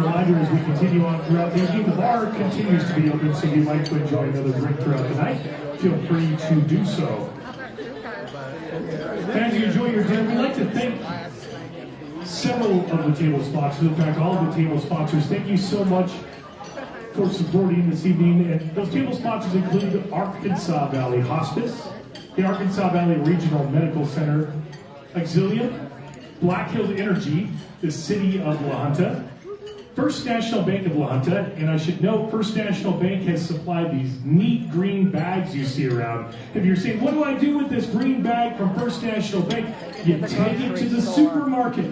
reminder as we continue on throughout the evening, the bar continues to be open, so if you'd like to enjoy another drink throughout the night, feel free to do so. And as you enjoy your dinner, we'd like to thank several of the table sponsors, in fact, all of the table sponsors. Thank you so much for supporting this evening. And those table sponsors include Arkansas Valley Hospice, the Arkansas Valley Regional Medical Center, Auxilium, Black Hills Energy, the City of La Junta, First National Bank of La Junta, and I should note, First National Bank has supplied these neat green bags you see around. If you're saying, what do I do with this green bag from First National Bank? You take it to the supermarket,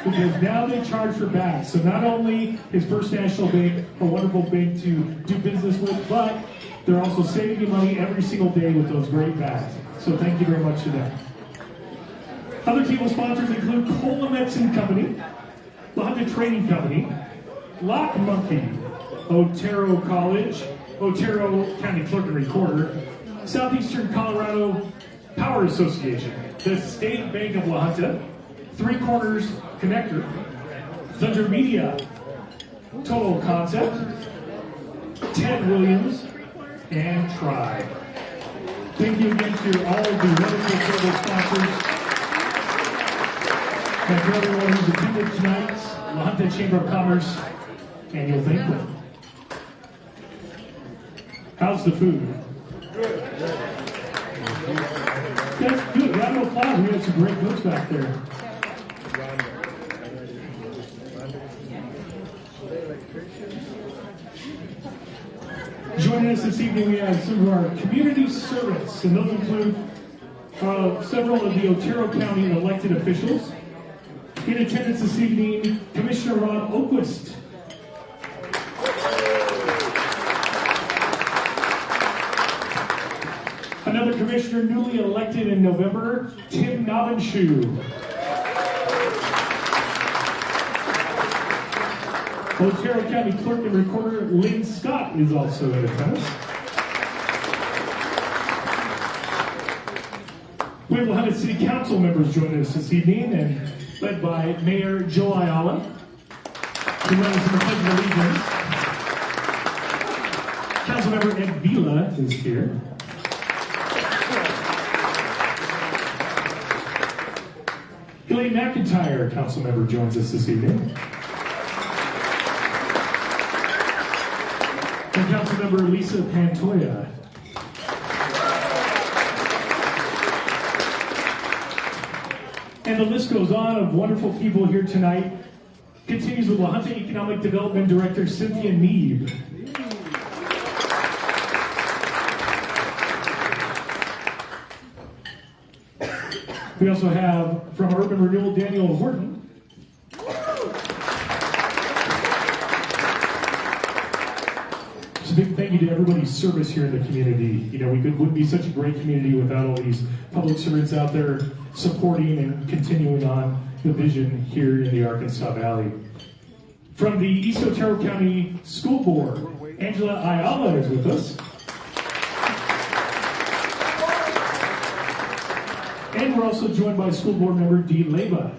because now they charge for bags. So not only is First National Bank a wonderful bank to do business with, but they're also saving you money every single day with those great bags. So thank you very much to them. Other table sponsors include Kolomitz and Company, La Junta Trading Company, Lock Monkey, Otero College, Otero County Clerk and Recorder, Southeastern Colorado Power Association, the State Bank of La Junta, Three Corners Connector, Thunder Media, Total Concept, Ted Williams, and Tribe. Thank you again to all of the wonderful table sponsors. And for everyone who's attended tonight's La Junta Chamber of Commerce annual banquet. How's the food? Good. That's good. Round of applause. We had some great cooks back there. Joining us this evening, we have some of our community servants, and those include several of the Otero County elected officials. In attendance this evening, Commissioner Ron Oquist. Another commissioner newly elected in November, Tim Nobbenshoe. Otero County Clerk and Recorder Lynn Scott is also in attendance. We have La Junta City Council members joining us this evening, and led by Mayor Joe Ayala, who led us in the Pledge of Allegiance. Councilmember Ed Vila is here. Elaine McIntyre, council member, joins us this evening. And Councilmember Lisa Pantoja. And the list goes on of wonderful people here tonight. Continues with La Junta Economic Development Director Cynthia Neeb. We also have from Urban Renewal Daniel Horton. Big thank you to everybody's service here in the community. You know, we wouldn't be such a great community without all these public servants out there supporting and continuing on the vision here in the Arkansas Valley. From the East Otero County School Board, Angela Ayala is with us. And we're also joined by School Board member Dee Leba.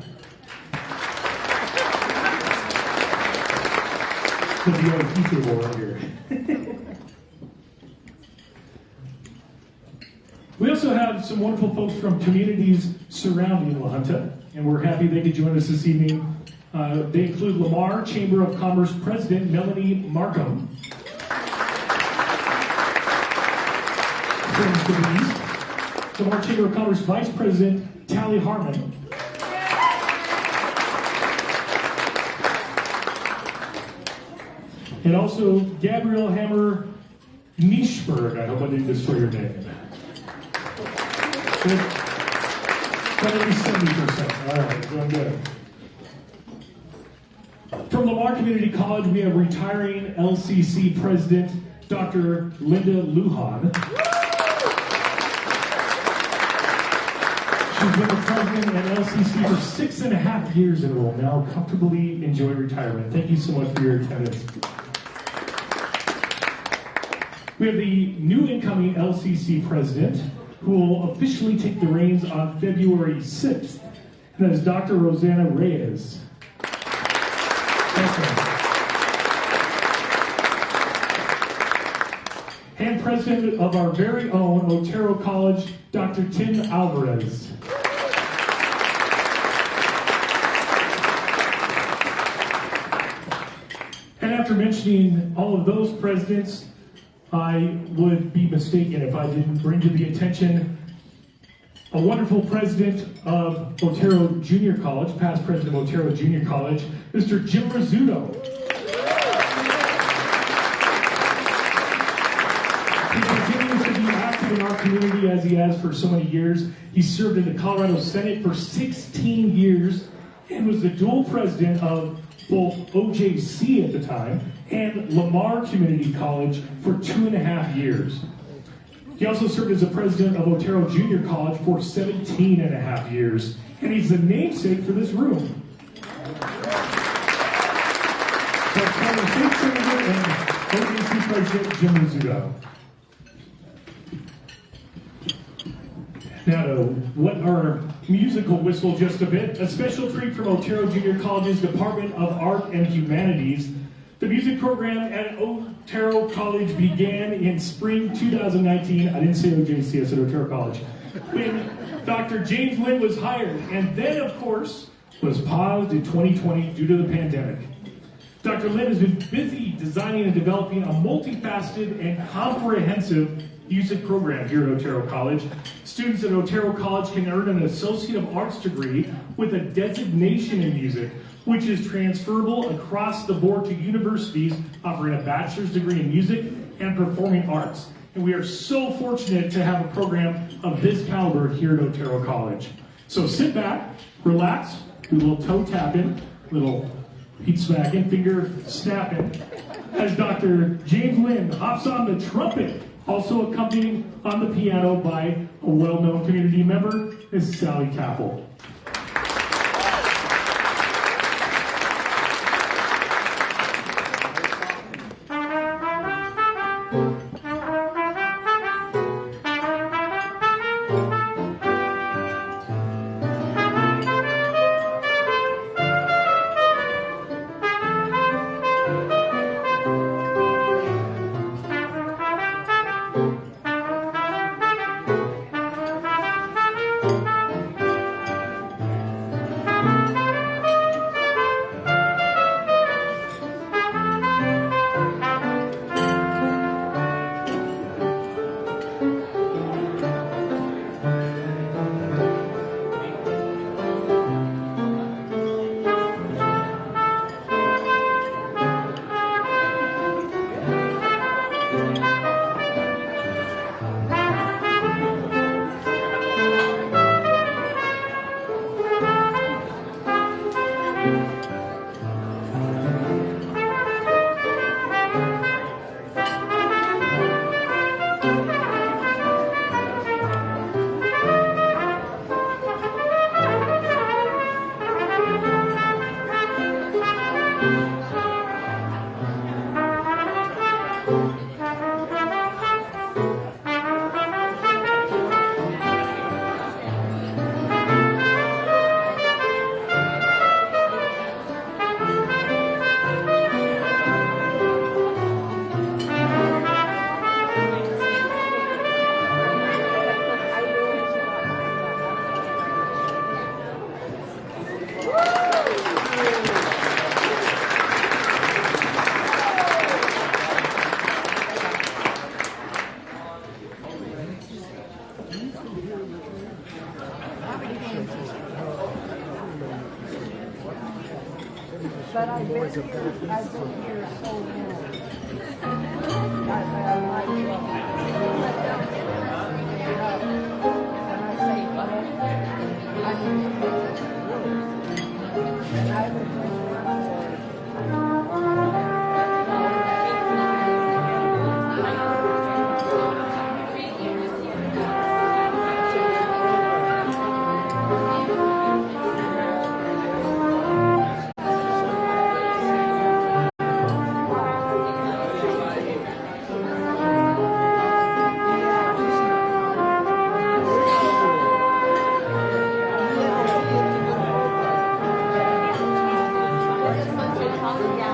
The DO teacher board here. We also have some wonderful folks from communities surrounding La Junta, and we're happy they could join us this evening. They include Lamar Chamber of Commerce President Melanie Markham. From the East, Lamar Chamber of Commerce Vice President Tally Harmon. And also Gabrielle Hammer Nischberg. I hope I didn't destroy your name. Got at least 70%. All right, doing good. From Lamar Community College, we have retiring LCC President Dr. Linda Lujan. She's been the president at LCC for 6.5 years and will now comfortably enjoy retirement. Thank you so much for your attendance. We have the new incoming LCC president, who will officially take the reins on February 6th, and that is Dr. Rosanna Reyes. Welcome. and president of our very own Otero College, Dr. Tim Alvarez. And after mentioning all of those presidents, I would be mistaken if I didn't bring to the attention a wonderful president of Otero Junior College, past president of Otero Junior College, Mr. Jim Rizzuto. He continues to be active in our community as he has for so many years. He served in the Colorado Senate for 16 years and was the dual president of both OJC at the time and Lamar Community College for 2.5 years. He also served as the president of Otero Junior College for 17.5 years, and he's the namesake for this room. So, former state senator and OJC president Jim Rizzuto. Now to wet our musical whistle just a bit, a special treat from Otero Junior College's Department of Art and Humanities. The music program at Otero College began in spring 2019. I didn't say OJC, I said Otero College. When Dr. James Lindt was hired, and then, of course, was paused in 2020 due to the pandemic. Dr. Lindt has been busy designing and developing a multifaceted and comprehensive music program here at Otero College. Students at Otero College can earn an Associate of Arts degree with a designation in music, which is transferable across the board to universities offering a bachelor's degree in music and performing arts. And we are so fortunate to have a program of this caliber here at Otero College. So sit back, relax, do a little toe tapping, little feet smacking, finger snapping, as Dr. James Lindt hops on the trumpet, also accompanied on the piano by a well-known community member, Ms. Sally Kappel. But I've been here so long. I like Yeah.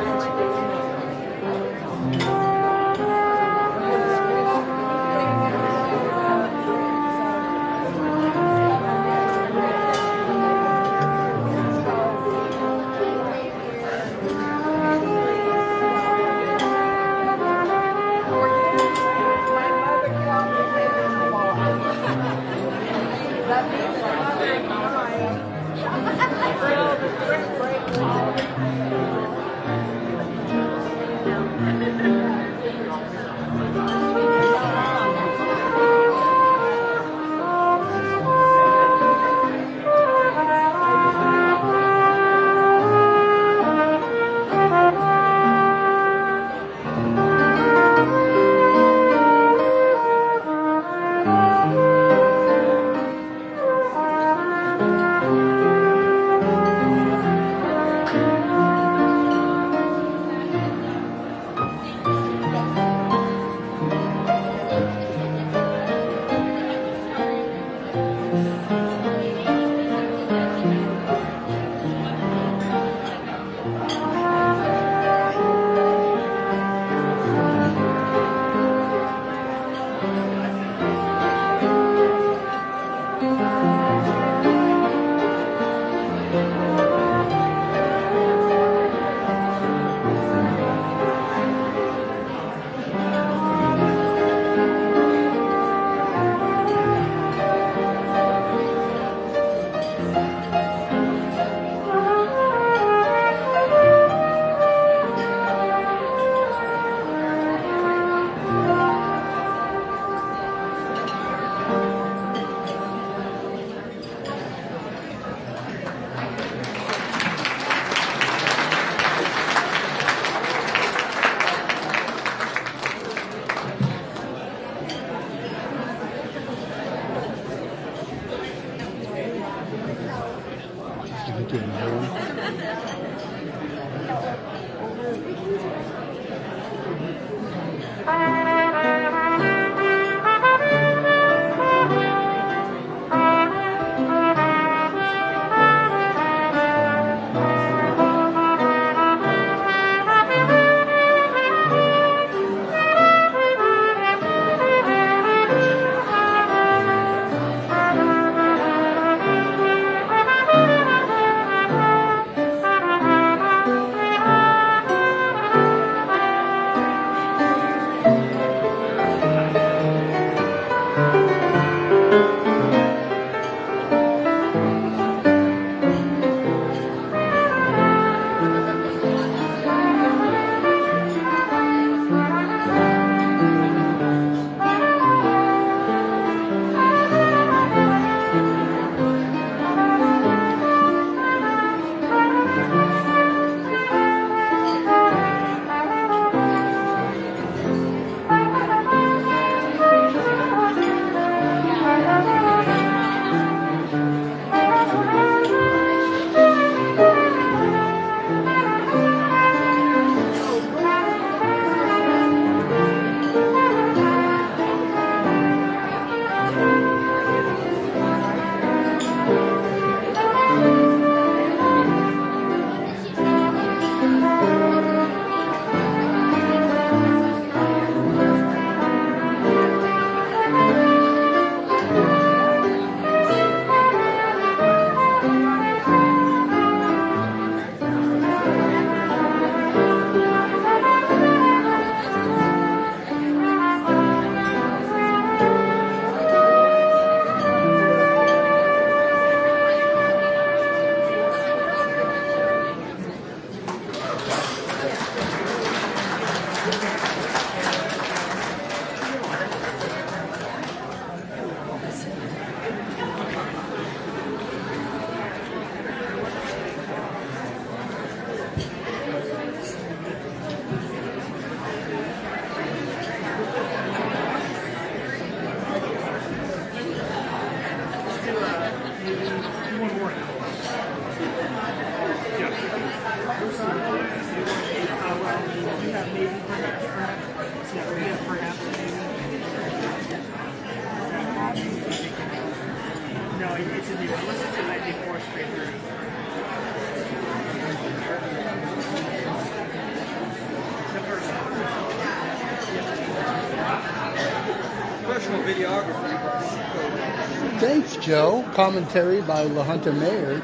Thanks, Joe. Commentary by LaHunter Mayer.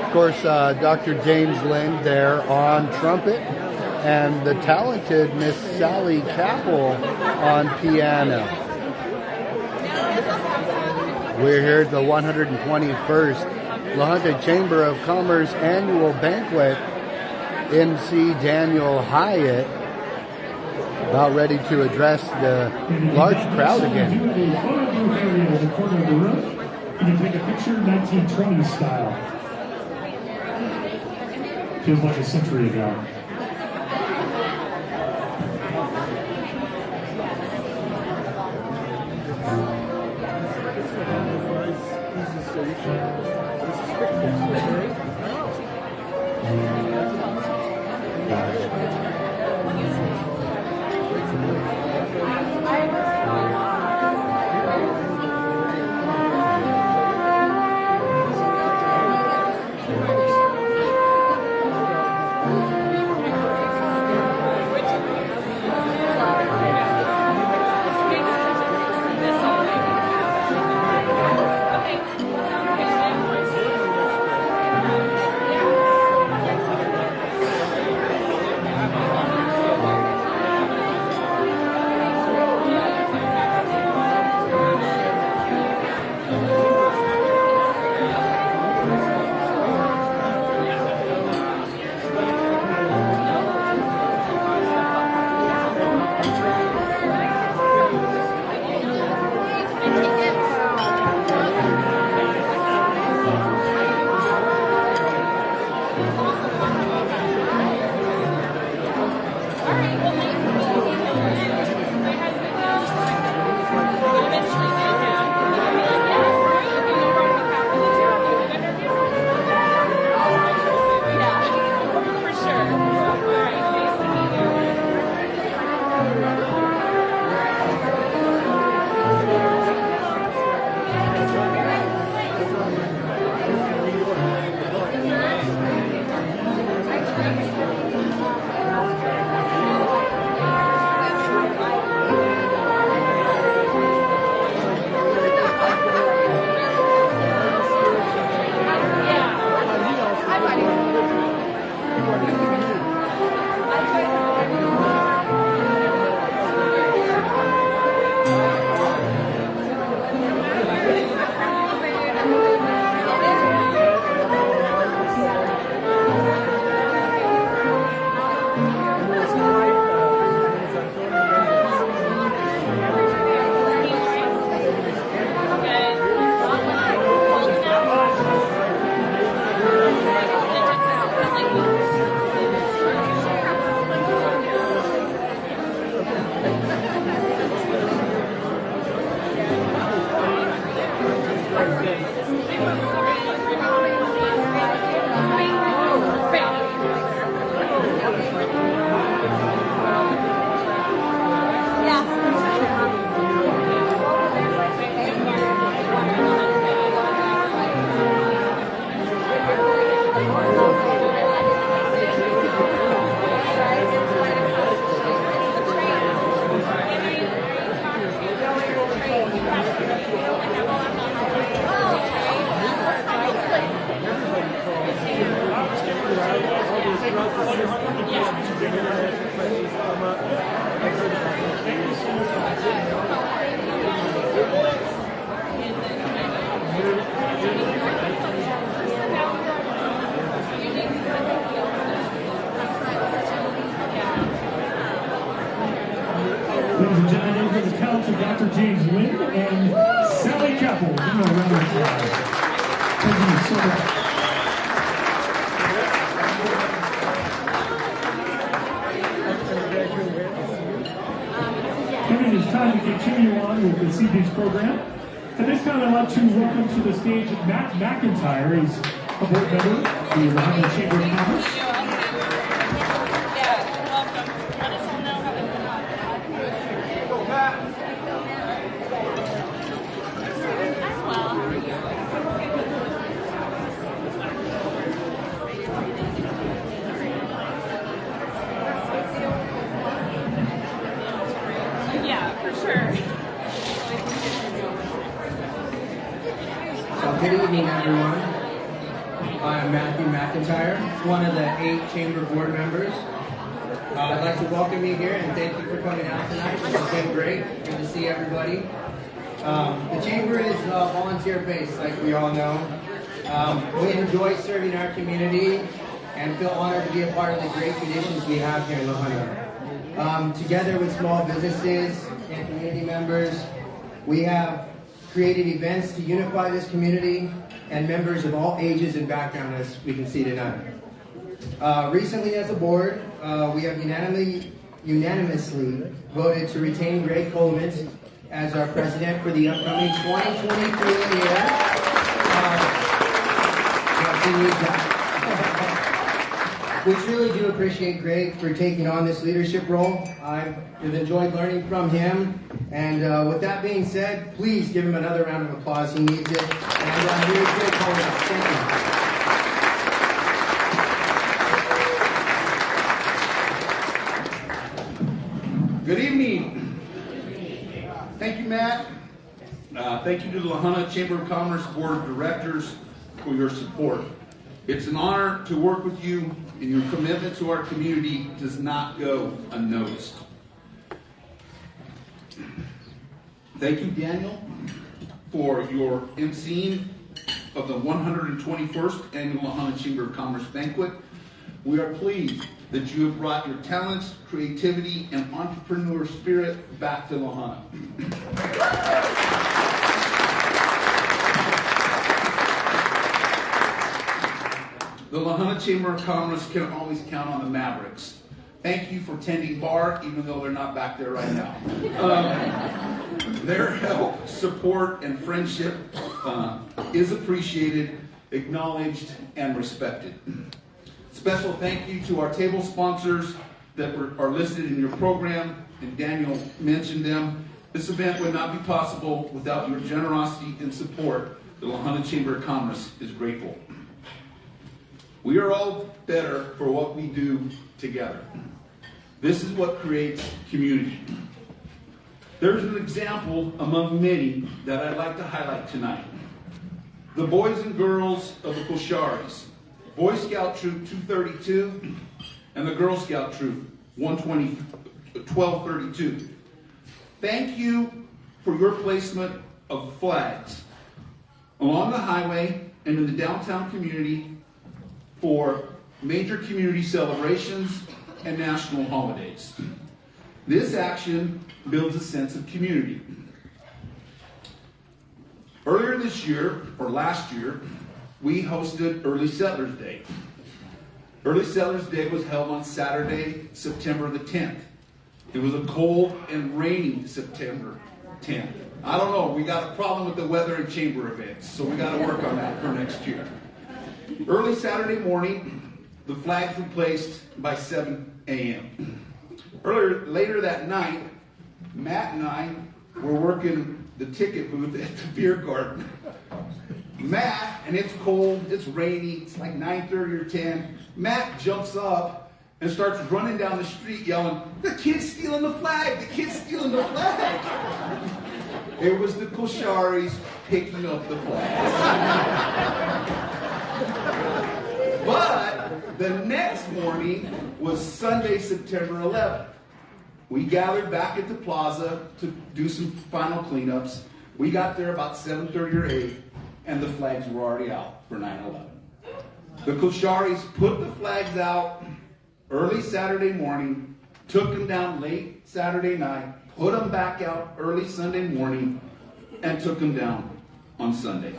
Of course, Dr. James Lindt there on trumpet. and the talented Miss Sally Kappel on piano. We're here at the 121st La Junta Chamber of Commerce Annual Banquet. Emcee Daniel Hyatt about ready to address the large crowd again. You can take a picture 1920 style. Feels like a century ago. Ladies and gentlemen, for the talents of Dr. James Lindt and Sally Kappel. Give them a round of applause. Thank you so much. It is time to continue on with this evening's program. At this time, I'd like to welcome to the stage Matt McIntyre. He's a board member of the La Junta Chamber of Commerce. Good evening, everyone. I'm Matthew McIntyre, one of the 8 chamber board members. I'd like to welcome you here and thank you for coming out tonight. It's been great. Good to see everybody. The Chamber is volunteer-based, like we all know. We enjoy serving our community and feel honored to be a part of the great traditions we have here in La Junta. Together with small businesses and community members, we have created events to unify this community and members of all ages and backgrounds, as we can see tonight. Recently, as a board, we have unanimously voted to retain Greg Kolomitz as our president for the upcoming 2023 year. We truly do appreciate Greg for taking on this leadership role. I've enjoyed learning from him. And with that being said, please give him another round of applause. He needs it. And here's Greg Kolomitz. Thank you. Good evening. Thank you, Matt. Thank you to the La Junta Chamber of Commerce Board of Directors for your support. It's an honor to work with you, and your commitment to our community does not go unnoticed. Thank you, Daniel, for your emceeing of the 121st Annual La Junta Chamber of Commerce Banquet. We are pleased that you have brought your talents, creativity, and entrepreneur spirit back to La Junta. The La Junta Chamber of Commerce can always count on the Mavericks. Thank you for tending bar, even though they're not back there right now. Their help, support, and friendship is appreciated, acknowledged, and respected. Special thank you to our table sponsors that are listed in your program, and Daniel mentioned them. This event would not be possible without your generosity and support. The La Junta Chamber of Commerce is grateful. We are all better for what we do together. This is what creates community. There's an example among many that I'd like to highlight tonight. The boys and girls of the Kosharis, Boy Scout Troop 232 and the Girl Scout Troop 1232. Thank you for your placement of flags along the highway and in the downtown community for major community celebrations and national holidays. This action builds a sense of community. Earlier this year, or last year, we hosted Early Settlers Day. Early Settlers Day was held on Saturday, September the 10th. It was a cold and rainy September 10th. I don't know, we got a problem with the weather and chamber events, so we got to work on that for next year. Early Saturday morning, the flags were placed by 7 a.m. Later that night, Matt and I were working the ticket booth at the beer garden. Matt, and it's cold, it's rainy, it's like 9:30 or 10. Matt jumps up and starts running down the street yelling, "The kid's stealing the flag! The kid's stealing the flag!" It was the Kosharis picking up the flags. But the next morning was Sunday, September 11th. We gathered back at the plaza to do some final cleanups. We got there about 7:30 or 8, and the flags were already out for 9/11. The Kosharis put the flags out early Saturday morning, took them down late Saturday night, put them back out early Sunday morning, and took them down on Sunday.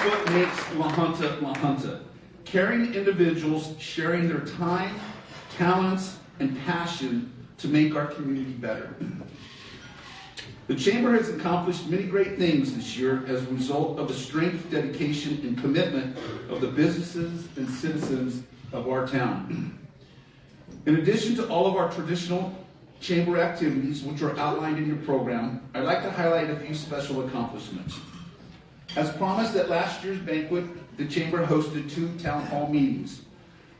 What makes La Junta. Caring individuals sharing their time, talents, and passion to make our community better. The Chamber has accomplished many great things this year as a result of the strength, dedication, and commitment of the businesses and citizens of our town. In addition to all of our traditional Chamber activities, which are outlined in your program, I'd like to highlight a few special accomplishments. As promised at last year's banquet, the Chamber hosted 2 town hall meetings.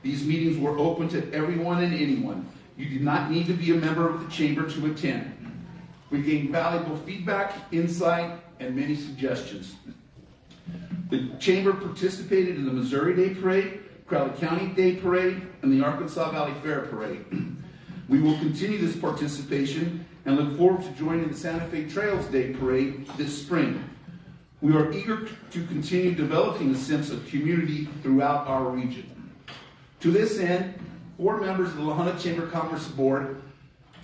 These meetings were open to everyone and anyone. You do not need to be a member of the Chamber to attend. We gained valuable feedback, insight, and many suggestions. The Chamber participated in the Missouri Day Parade, Crowley County Day Parade, and the Arkansas Valley Fair Parade. We will continue this participation and look forward to joining the Santa Fe Trails Day Parade this spring. We are eager to continue developing a sense of community throughout our region. To this end, 4 members of the La Junta Chamber of Commerce Board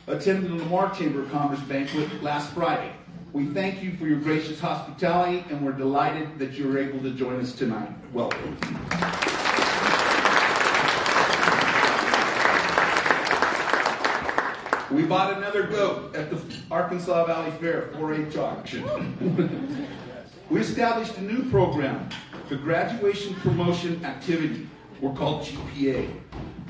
attended the Lamar Chamber of Commerce banquet last Friday. We thank you for your gracious hospitality, and we're delighted that you were able to join us tonight. Welcome. We bought another goat at the Arkansas Valley Fair 4-H auction. We established a new program, the Graduation Promotion Activity, or called GPA,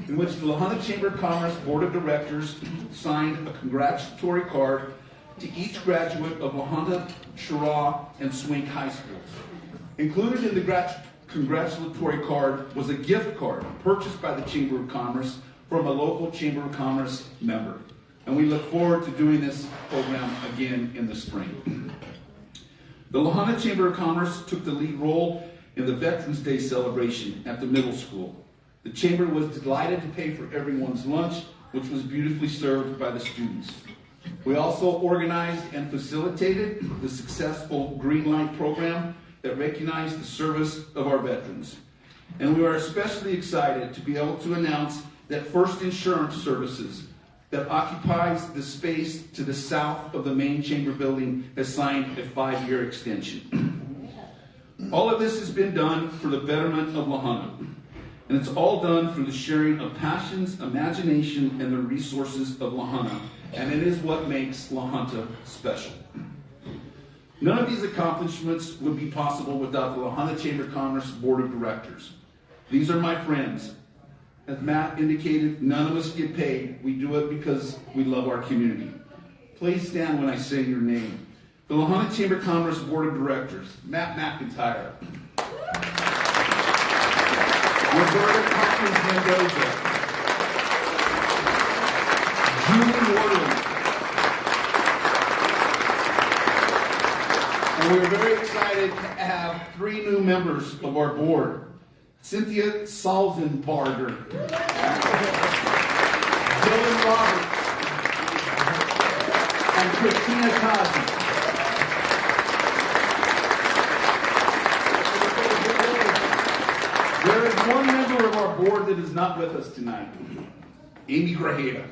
in which the La Junta Chamber of Commerce Board of Directors signed a congratulatory card to each graduate of La Junta, Cheraw, and Swink High Schools. Included in the congratulatory card was a gift card purchased by the Chamber of Commerce from a local Chamber of Commerce member. And we look forward to doing this program again in the spring. The La Junta Chamber of Commerce took the lead role in the Veterans Day celebration at the middle school. The Chamber was delighted to pay for everyone's lunch, which was beautifully served by the students. We also organized and facilitated the successful Green Light program that recognized the service of our veterans. And we are especially excited to be able to announce that First Insurance Services, that occupies the space to the south of the main chamber building, has signed a 5-year extension. All of this has been done for the betterment of La Junta. And it's all done through the sharing of passions, imagination, and the resources of La Junta. And it is what makes La Junta special. None of these accomplishments would be possible without the La Junta Chamber of Commerce Board of Directors. These are my friends. As Matt indicated, none of us get paid. We do it because we love our community. Please stand when I say your name. The La Junta Chamber of Commerce Board of Directors, Matt McIntyre. Roberta Hopkins Mendoza. Julie Worley. And we're very excited to have 3 new members of our board. Cynthia Salzenbarger. Dylan Roberts. And Christina Cosby. There is one member of our board that is not with us tonight, Amy Grajeda.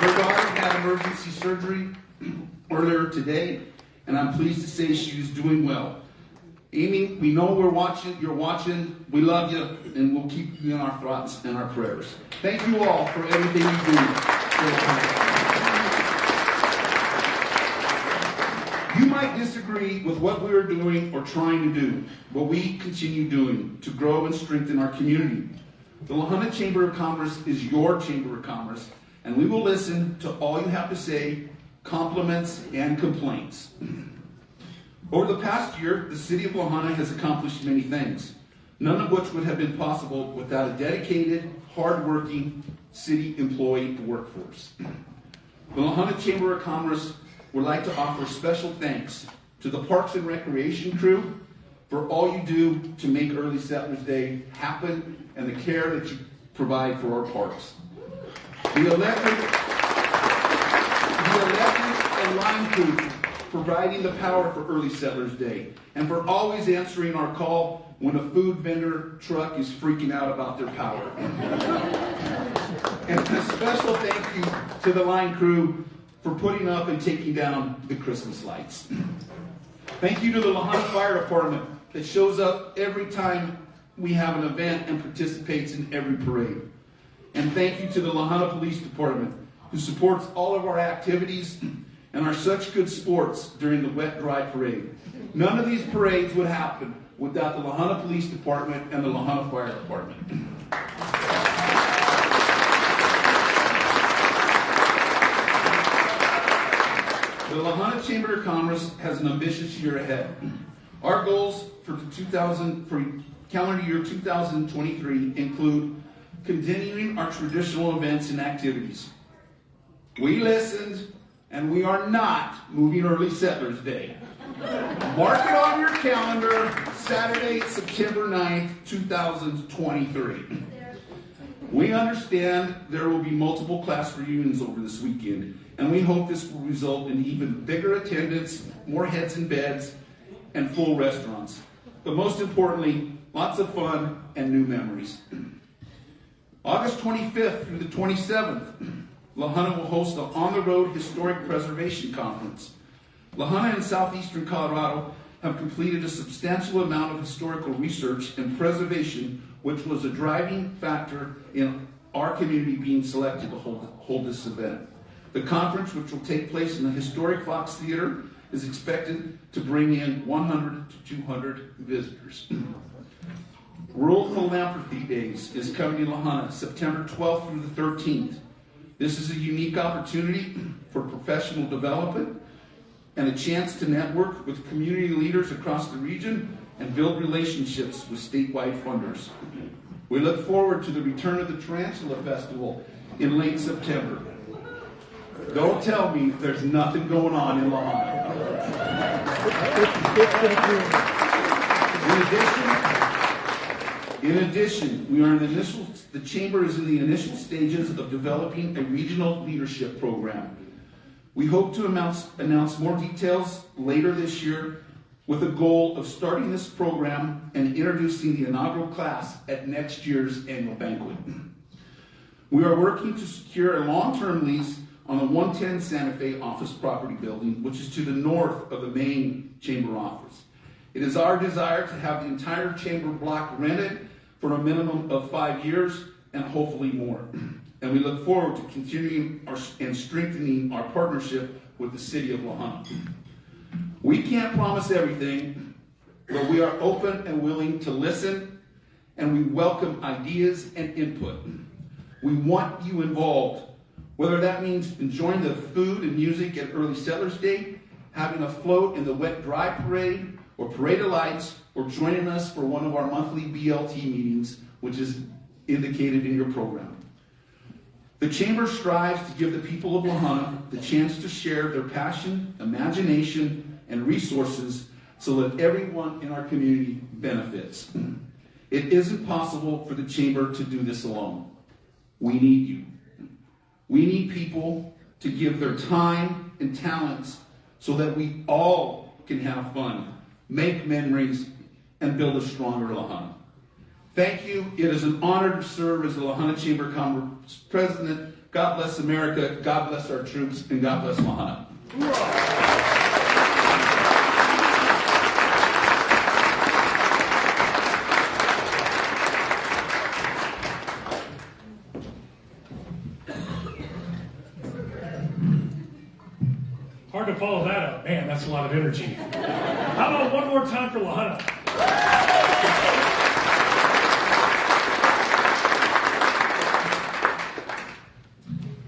Her daughter had emergency surgery earlier today, and I'm pleased to say she is doing well. Amy, we know you're watching, we love you, and we'll keep you in our thoughts and our prayers. Thank you all for everything you do. You might disagree with what we are doing or trying to do, but we continue doing to grow and strengthen our community. The La Junta Chamber of Commerce is your Chamber of Commerce, and we will listen to all you have to say, compliments and complaints. Over the past year, the City of La Junta has accomplished many things, none of which would have been possible without a dedicated, hard-working city employee workforce. The La Junta Chamber of Commerce would like to offer special thanks to the Parks and Recreation crew for all you do to make Early Settlers Day happen and the care that you provide for our parks. The electric and line crew providing the power for Early Settlers Day, and for always answering our call when a food vendor truck is freaking out about their power. And a special thank you to the line crew for putting up and taking down the Christmas lights. Thank you to the La Junta Fire Department that shows up every time we have an event and participates in every parade. And thank you to the La Junta Police Department who supports all of our activities and are such good sports during the wet, dry parade. None of these parades would happen without the La Junta Police Department and the La Junta Fire Department. The La Junta Chamber of Commerce has an ambitious year ahead. Our goals for calendar year 2023 include continuing our traditional events and activities. We listened and we are not moving Early Settlers Day. Mark it on your calendar, Saturday, September 9th, 2023. We understand there will be multiple class reunions over this weekend, and we hope this will result in even bigger attendance, more heads in beds, and full restaurants. But most importantly, lots of fun and new memories. August 25th through the 27th, La Junta will host the On the Road Historic Preservation Conference. La Junta in southeastern Colorado have completed a substantial amount of historical research and preservation, which was a driving factor in our community being selected to hold this event. The conference, which will take place in the historic Fox Theater, is expected to bring in 100 to 200 visitors. Rural Philanthropy Days is coming to La Junta September 12th through the 13th. This is a unique opportunity for professional development and a chance to network with community leaders across the region and build relationships with statewide funders. We look forward to the return of the Chancellor Festival in late September. Don't tell me there's nothing going on in La Junta. In addition, we are the Chamber is in the initial stages of developing a regional leadership program. We hope to announce more details later this year with a goal of starting this program and introducing the inaugural class at next year's annual banquet. We are working to secure a long-term lease on the 110 Santa Fe office property building, which is to the north of the main chamber office. It is our desire to have the entire chamber block rented for a minimum of 5 years and hopefully more. And we look forward to continuing and strengthening our partnership with the city of La Junta. We can't promise everything, but we are open and willing to listen, and we welcome ideas and input. We want you involved, whether that means enjoying the food and music at Early Settlers Day, having a float in the Wet Dry Parade, or Parade of Lights, or joining us for one of our monthly BLT meetings, which is indicated in your program. The Chamber strives to give the people of La Junta the chance to share their passion, imagination, and resources so that everyone in our community benefits. It isn't possible for the Chamber to do this alone. We need you. We need people to give their time and talents so that we all can have fun, make memories, and build a stronger La Junta. Thank you. It is an honor to serve as the La Junta Chamber of Commerce President. God bless America, God bless our troops, and God bless La Junta. Hard to follow that up. Man, that's a lot of energy. How about one more time for La Junta?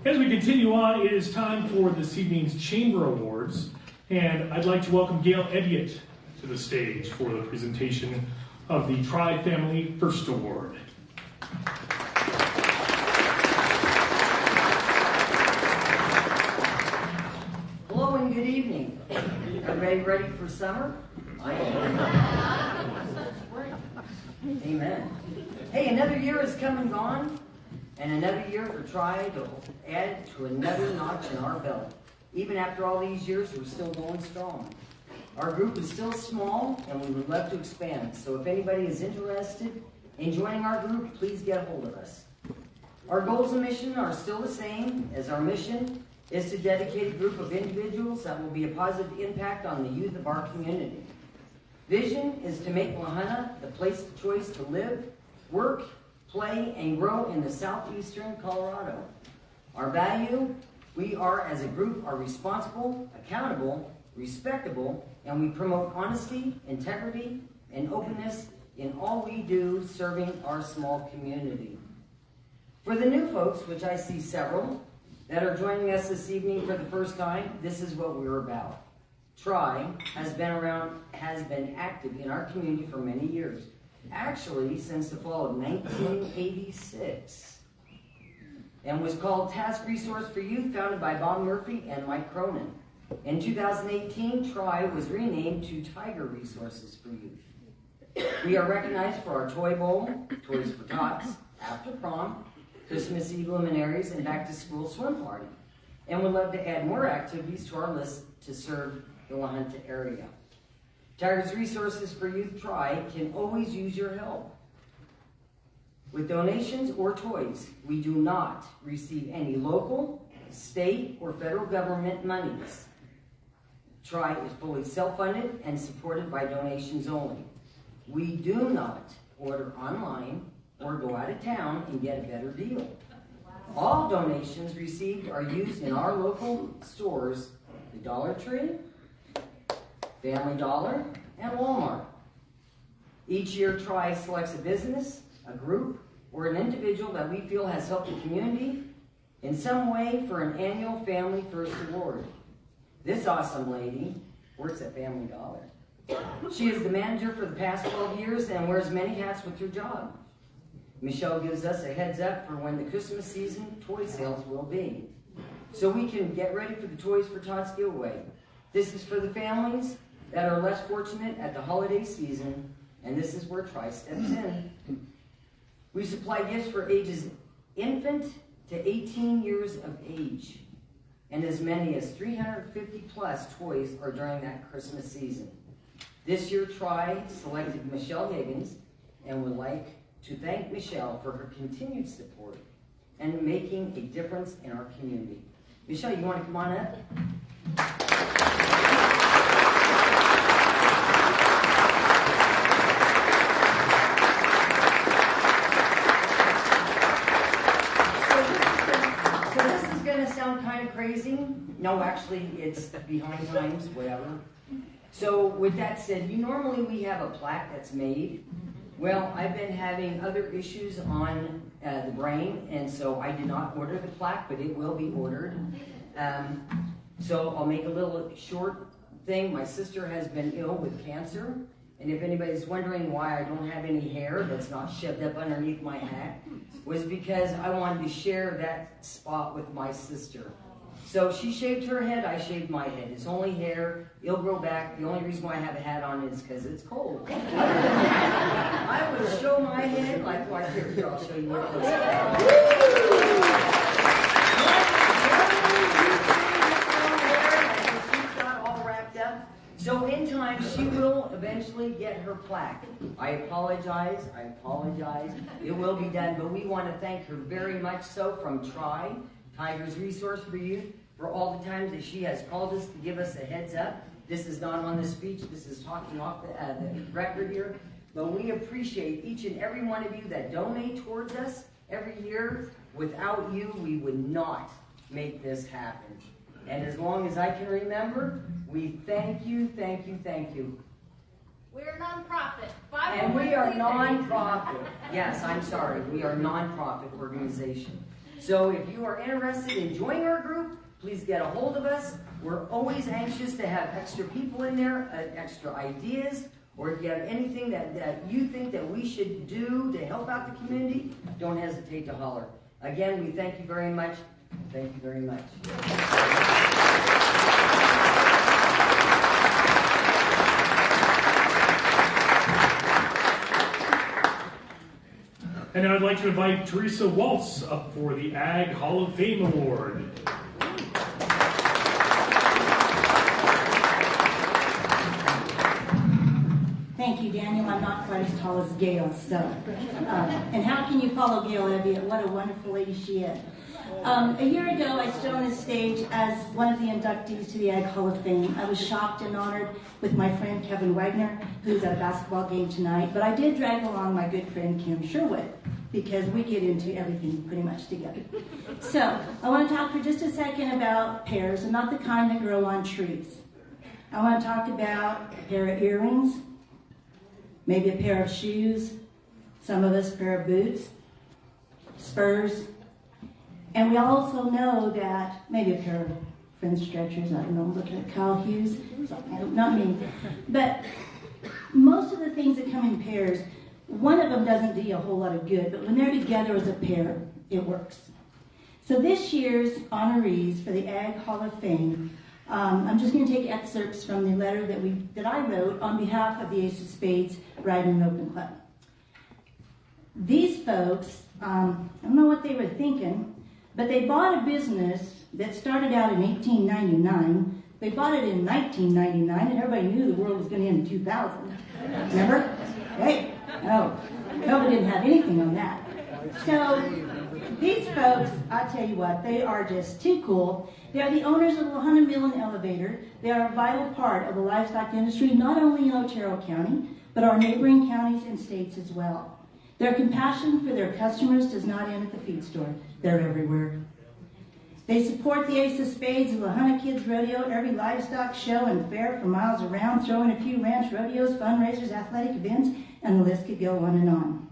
As we continue on, it is time for this evening's Chamber Awards, and I'd like to welcome Gail Ediot to the stage for the presentation of the Tri-Family First Award. Hello and good evening. Everybody ready for summer? I am. Amen. Hey, another year has come and gone, and another year for Tri to add to another notch in our belt. Even after all these years, we're still going strong. Our group is still small, and we would love to expand. So if anybody is interested in joining our group, please get a hold of us. Our goals and mission are still the same, as our mission is to dedicate a group of individuals that will be a positive impact on the youth of our community. Vision is to make La Junta the place of choice to live, work, play, and grow in the southeastern Colorado. Our value, we are as a group are responsible, accountable, respectable, and we promote honesty, integrity, and openness in all we do serving our small community. For the new folks, which I see several, that are joining us this evening for the first time, this is what we're about. Tri has been active in our community for many years. Actually, since the fall of 1986. and was called Task Resource for Youth, founded by Bob Murphy and Mike Cronin. In 2018, TRI was renamed to Tiger Resources for Youth. We are recognized for our Toy Bowl, Toys for Tots, After Prom, Christmas Eve luminaries, and Back to School swim party. And would love to add more activities to our list to serve the La Junta area. Tigers Resources for Youth TRI can always use your help. With donations or toys, we do not receive any local, state, or federal government monies. TRI is fully self-funded and supported by donations only. We do not order online or go out of town and get a better deal. All donations received are used in our local stores, the Dollar Tree, Family Dollar, and Walmart. Each year, TRI selects a business, a group, or an individual that we feel has helped the community in some way for an annual Family First Award. This awesome lady works at Family Dollar. She is the manager for the past 12 years and wears many hats with her job. Michelle gives us a heads up for when the Christmas season toy sales will be, so we can get ready for the Toys for Tots giveaway. This is for the families that are less fortunate at the holiday season, and this is where TRI steps in. We supply gifts for ages infant to 18 years of age, and as many as 350 plus toys are during that Christmas season. This year, TRI selected Michelle Higgins and would like to thank Michelle for her continued support and making a difference in our community. Michelle, you want to come on up? So this is going to sound kind of crazy. No, actually, it's behind times, whatever. So with that said, normally we have a plaque that's made. Well, I've been having other issues on the brain, and so I did not order the plaque, but it will be ordered. So I'll make a little short thing. My sister has been ill with cancer, and if anybody's wondering why I don't have any hair that's not shoved up underneath my hat, was because I wanted to share that spot with my sister. So she shaved her head, I shaved my head. It's only hair, it'll grow back. The only reason why I have a hat on is because it's cold. I would show my head like right here. I'll show you what it looks like. She's got all wrapped up. So in time, she will eventually get her plaque. I apologize. It will be done, but we want to thank her very much so from TRI, Tigers Resource for Youth, for all the times that she has called us to give us a heads up. This is not on the speech, this is talking off the record here. But we appreciate each and every one of you that donate towards us every year. Without you, we would not make this happen. And as long as I can remember, we thank you. We're a nonprofit. And we are nonprofit. Yes, I'm sorry. We are a nonprofit organization. So if you are interested in joining our group, please get a hold of us. We're always anxious to have extra people in there, extra ideas, or if you have anything that you think that we should do to help out the community, don't hesitate to holler. Again, we thank you very much. Thank you very much. And now I'd like to invite Teresa Waltz up for the Ag Hall of Fame Award. Thank you, Daniel. I'm not quite as tall as Gail, so. And how can you follow Gail Evia? What a wonderful lady she is. A year ago, I stood on this stage as one of the inductees to the Ag Hall of Fame. I was shocked and honored with my friend Kevin Wagner, who's at a basketball game tonight. But I did drag along my good friend Kim Sherwood, because we get into everything pretty much together. So, I want to talk for just a second about pears, and not the kind that grow on trees. I want to talk about a pair of earrings, maybe a pair of shoes, some of us a pair of boots, spurs, and we also know that maybe a pair of French stretchers, I don't know, look at Kyle Hughes, not me. But most of the things that come in pairs, one of them doesn't do you a whole lot of good, but when they're together as a pair, it works. So this year's honorees for the Ag Hall of Fame, I'm just going to take excerpts from the letter that I wrote on behalf of the Ace of Spades Riding and Roping Club. These folks, I don't know what they were thinking, but they bought a business that started out in 1899. They bought it in 1999, and everybody knew the world was going to end in 2000. Remember? Hey, no, COVID didn't have anything on that. So these folks, I tell you what, they are just too cool. They are the owners of the Lahana Mill and Elevator. They are a vital part of the livestock industry, not only in Otero County, but our neighboring counties and states as well. Their compassion for their customers does not end at the feed store. They're everywhere. They support the Ace of Spades, the Lahana Kids Rodeo, every livestock show and fair for miles around, throwing a few ranch rodeos, fundraisers, athletic events, and the list could go on and on.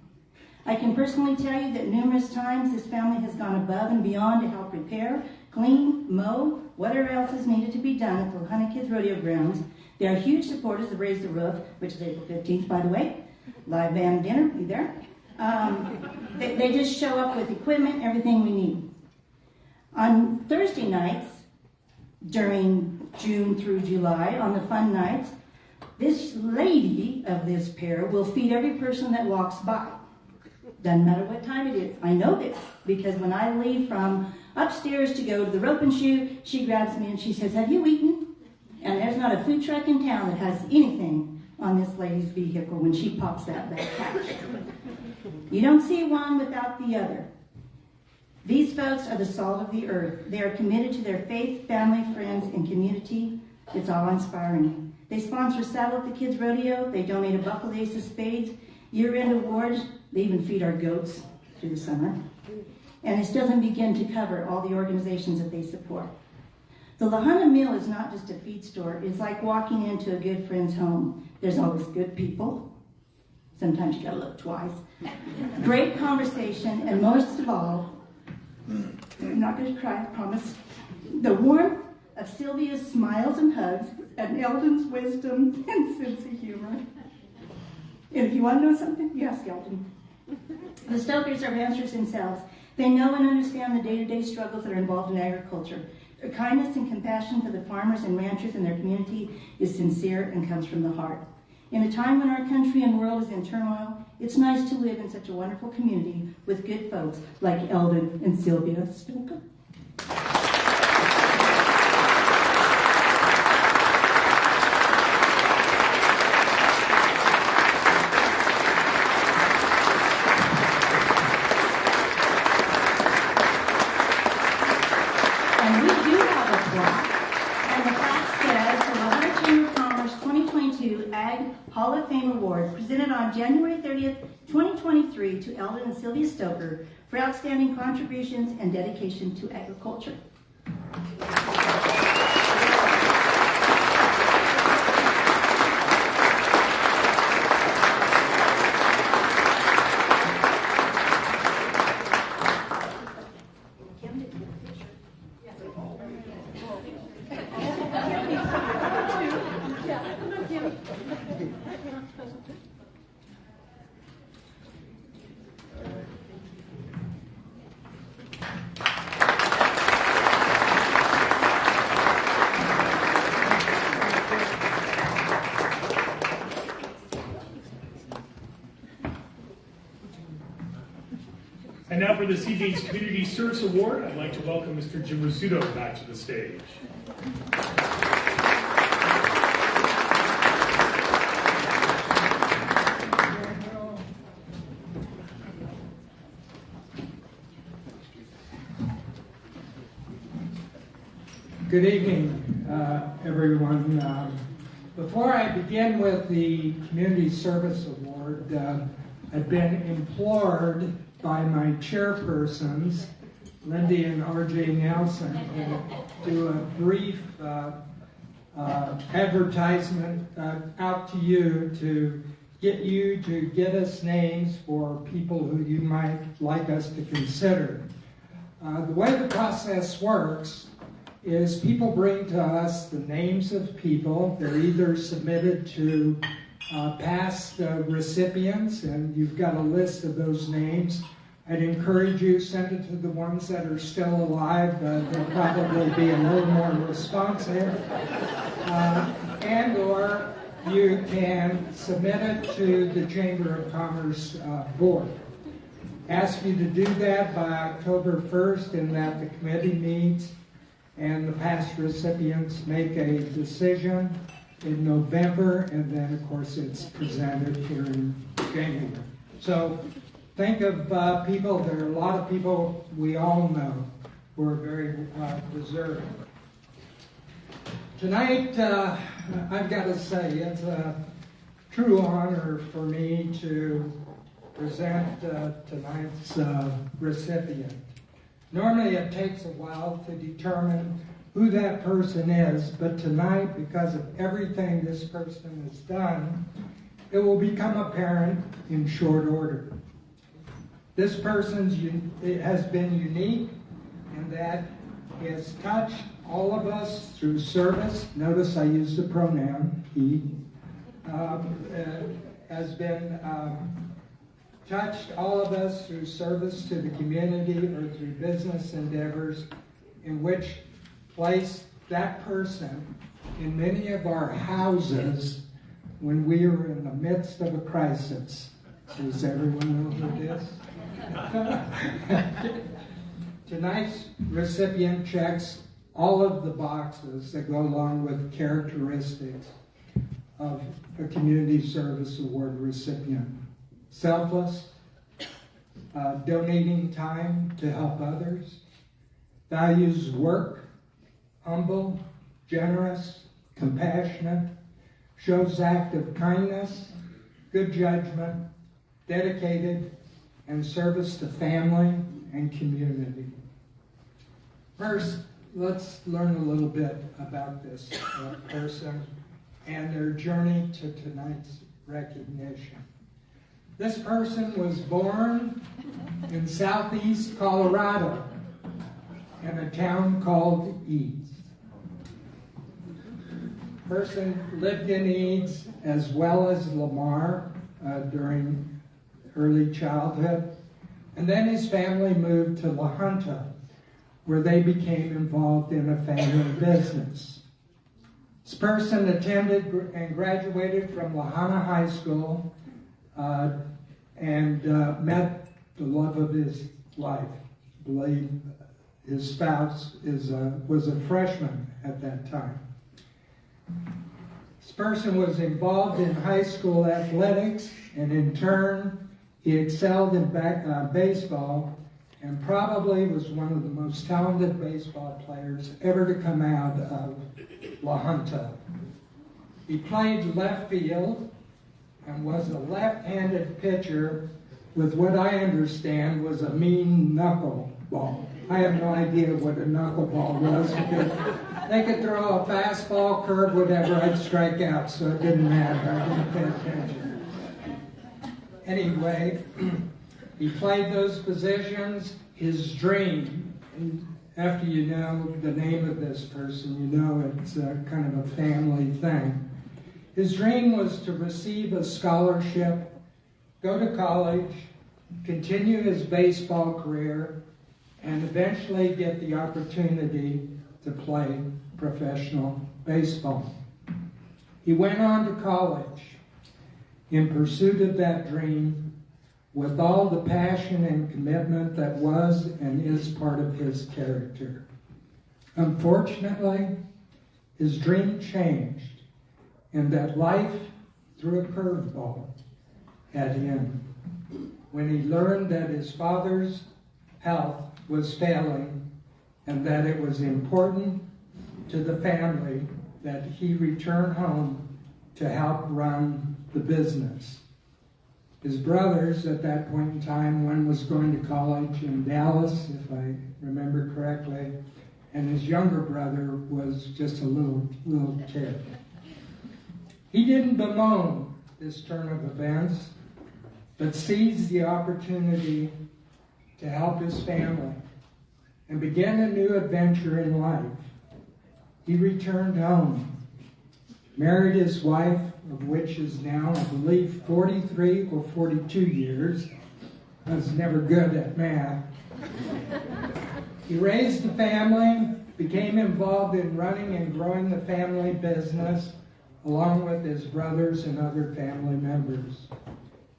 I can personally tell you that numerous times this family has gone above and beyond to help repair, clean, mow, whatever else is needed to be done at the Lahana Kids Rodeo grounds. They are huge supporters of Raise the Roof, which is April 15th, by the way. Live band dinner, be there. They just show up with equipment, everything we need. On Thursday nights, during June through July, on the fun nights, this lady of this pair will feed every person that walks by. Doesn't matter what time it is. I know this because when I leave from upstairs to go to the rope and shoe, she grabs me and she says, "Have you eaten?" And there's not a food truck in town that has anything on this lady's vehicle when she pops that back hatch. You don't see one without the other. These folks are the salt of the earth. They are committed to their faith, family, friends, and community. It's all inspiring. They sponsor Saddle at the Kids Rodeo. They donate a buckle to Ace of Spades, year-end awards. They even feed our goats through the summer. And this doesn't begin to cover all the organizations that they support. The Lahana Mill is not just a feed store. It's like walking into a good friend's home. There's always good people. Sometimes you gotta look twice. Great conversation, and most of all, I'm not going to cry, I promise. The warmth of Sylvia's smiles and hugs, and Eldon's wisdom and sense of humor. And if you want to know something, you ask Eldon. The Stokers are ranchers themselves. They know and understand the day-to-day struggles that are involved in agriculture. Their kindness and compassion for the farmers and ranchers in their community is sincere and comes from the heart. In a time when our country and world is in turmoil, it's nice to live in such a wonderful community with good folks like Eldon and Sylvia Stoker. And we do have a plaque, and the plaque says the Lahana Chamber of Commerce 2022 Ag Hall of Fame Award presented on January 30th, 2023 to Eldon and Sylvia Stoker for outstanding contributions and dedication to agriculture. And now for this evening's Community Service Award, I'd like to welcome Mr. Jim Rizzuto back to the stage. Good evening, everyone. Before I begin with the Community Service Award, I've been implored by my chairpersons, Lindy and R.J. Nelson, to do a brief advertisement out to you to get us names for people who you might like us to consider. The way the process works is people bring to us the names of people. They're either submitted to past recipients, and you've got a list of those names, I'd encourage you, send it to the ones that are still alive. They'll probably be a little more responsive. And or you can submit it to the Chamber of Commerce board. Ask you to do that by October 1st, in that the committee meets and the past recipients make a decision in November, and then of course it's presented here in January. So think of people, there are a lot of people we all know who are very deserving. Tonight, I've got to say, it's a true honor for me to present tonight's recipient. Normally it takes a while to determine who that person is, but tonight, because of everything this person has done, it will become apparent in short order. This person has been unique in that he has touched all of us through service. Notice I use the pronoun he. Has been touched all of us through service to the community or through business endeavors, in which place that person in many of our houses when we were in the midst of a crisis. Does everyone know who it is? Tonight's recipient checks all of the boxes that go along with characteristics of a Community Service Award recipient. Selfless, donating time to help others, values work, humble, generous, compassionate, shows active kindness, good judgment, dedicated, and service to family and community. First, let's learn a little bit about this person and their journey to tonight's recognition. This person was born in southeast Colorado in a town called Eads. Person lived in Eads as well as Lamar during early childhood. And then his family moved to La Junta, where they became involved in a family business. This person attended and graduated from La Junta High School and met the love of his life. I believe his spouse was a freshman at that time. This person was involved in high school athletics, and in turn, he excelled in baseball and probably was one of the most talented baseball players ever to come out of La Junta. He played left field and was a left-handed pitcher with what I understand was a mean knuckleball. I have no idea what a knuckleball was, because they could throw a fastball, curve, whatever, I'd strike out, so it didn't matter. I didn't pay attention. Anyway, he played those positions. His dream, and after you know the name of this person, you know it's kind of a family thing. His dream was to receive a scholarship, go to college, continue his baseball career, and eventually get the opportunity to play professional baseball. He went on to college in pursuit of that dream with all the passion and commitment that was and is part of his character. Unfortunately, his dream changed, and that life threw a curveball at him when he learned that his father's health was failing and that it was important to the family that he return home to help run the business. His brothers at that point in time, one was going to college in Dallas, if I remember correctly, and his younger brother was just a little kid. He didn't bemoan this turn of events, but seized the opportunity to help his family and began a new adventure in life. He returned home, married his wife, of which is now, I believe, 43 or 42 years, I was never good at math. He raised a family, became involved in running and growing the family business, along with his brothers and other family members.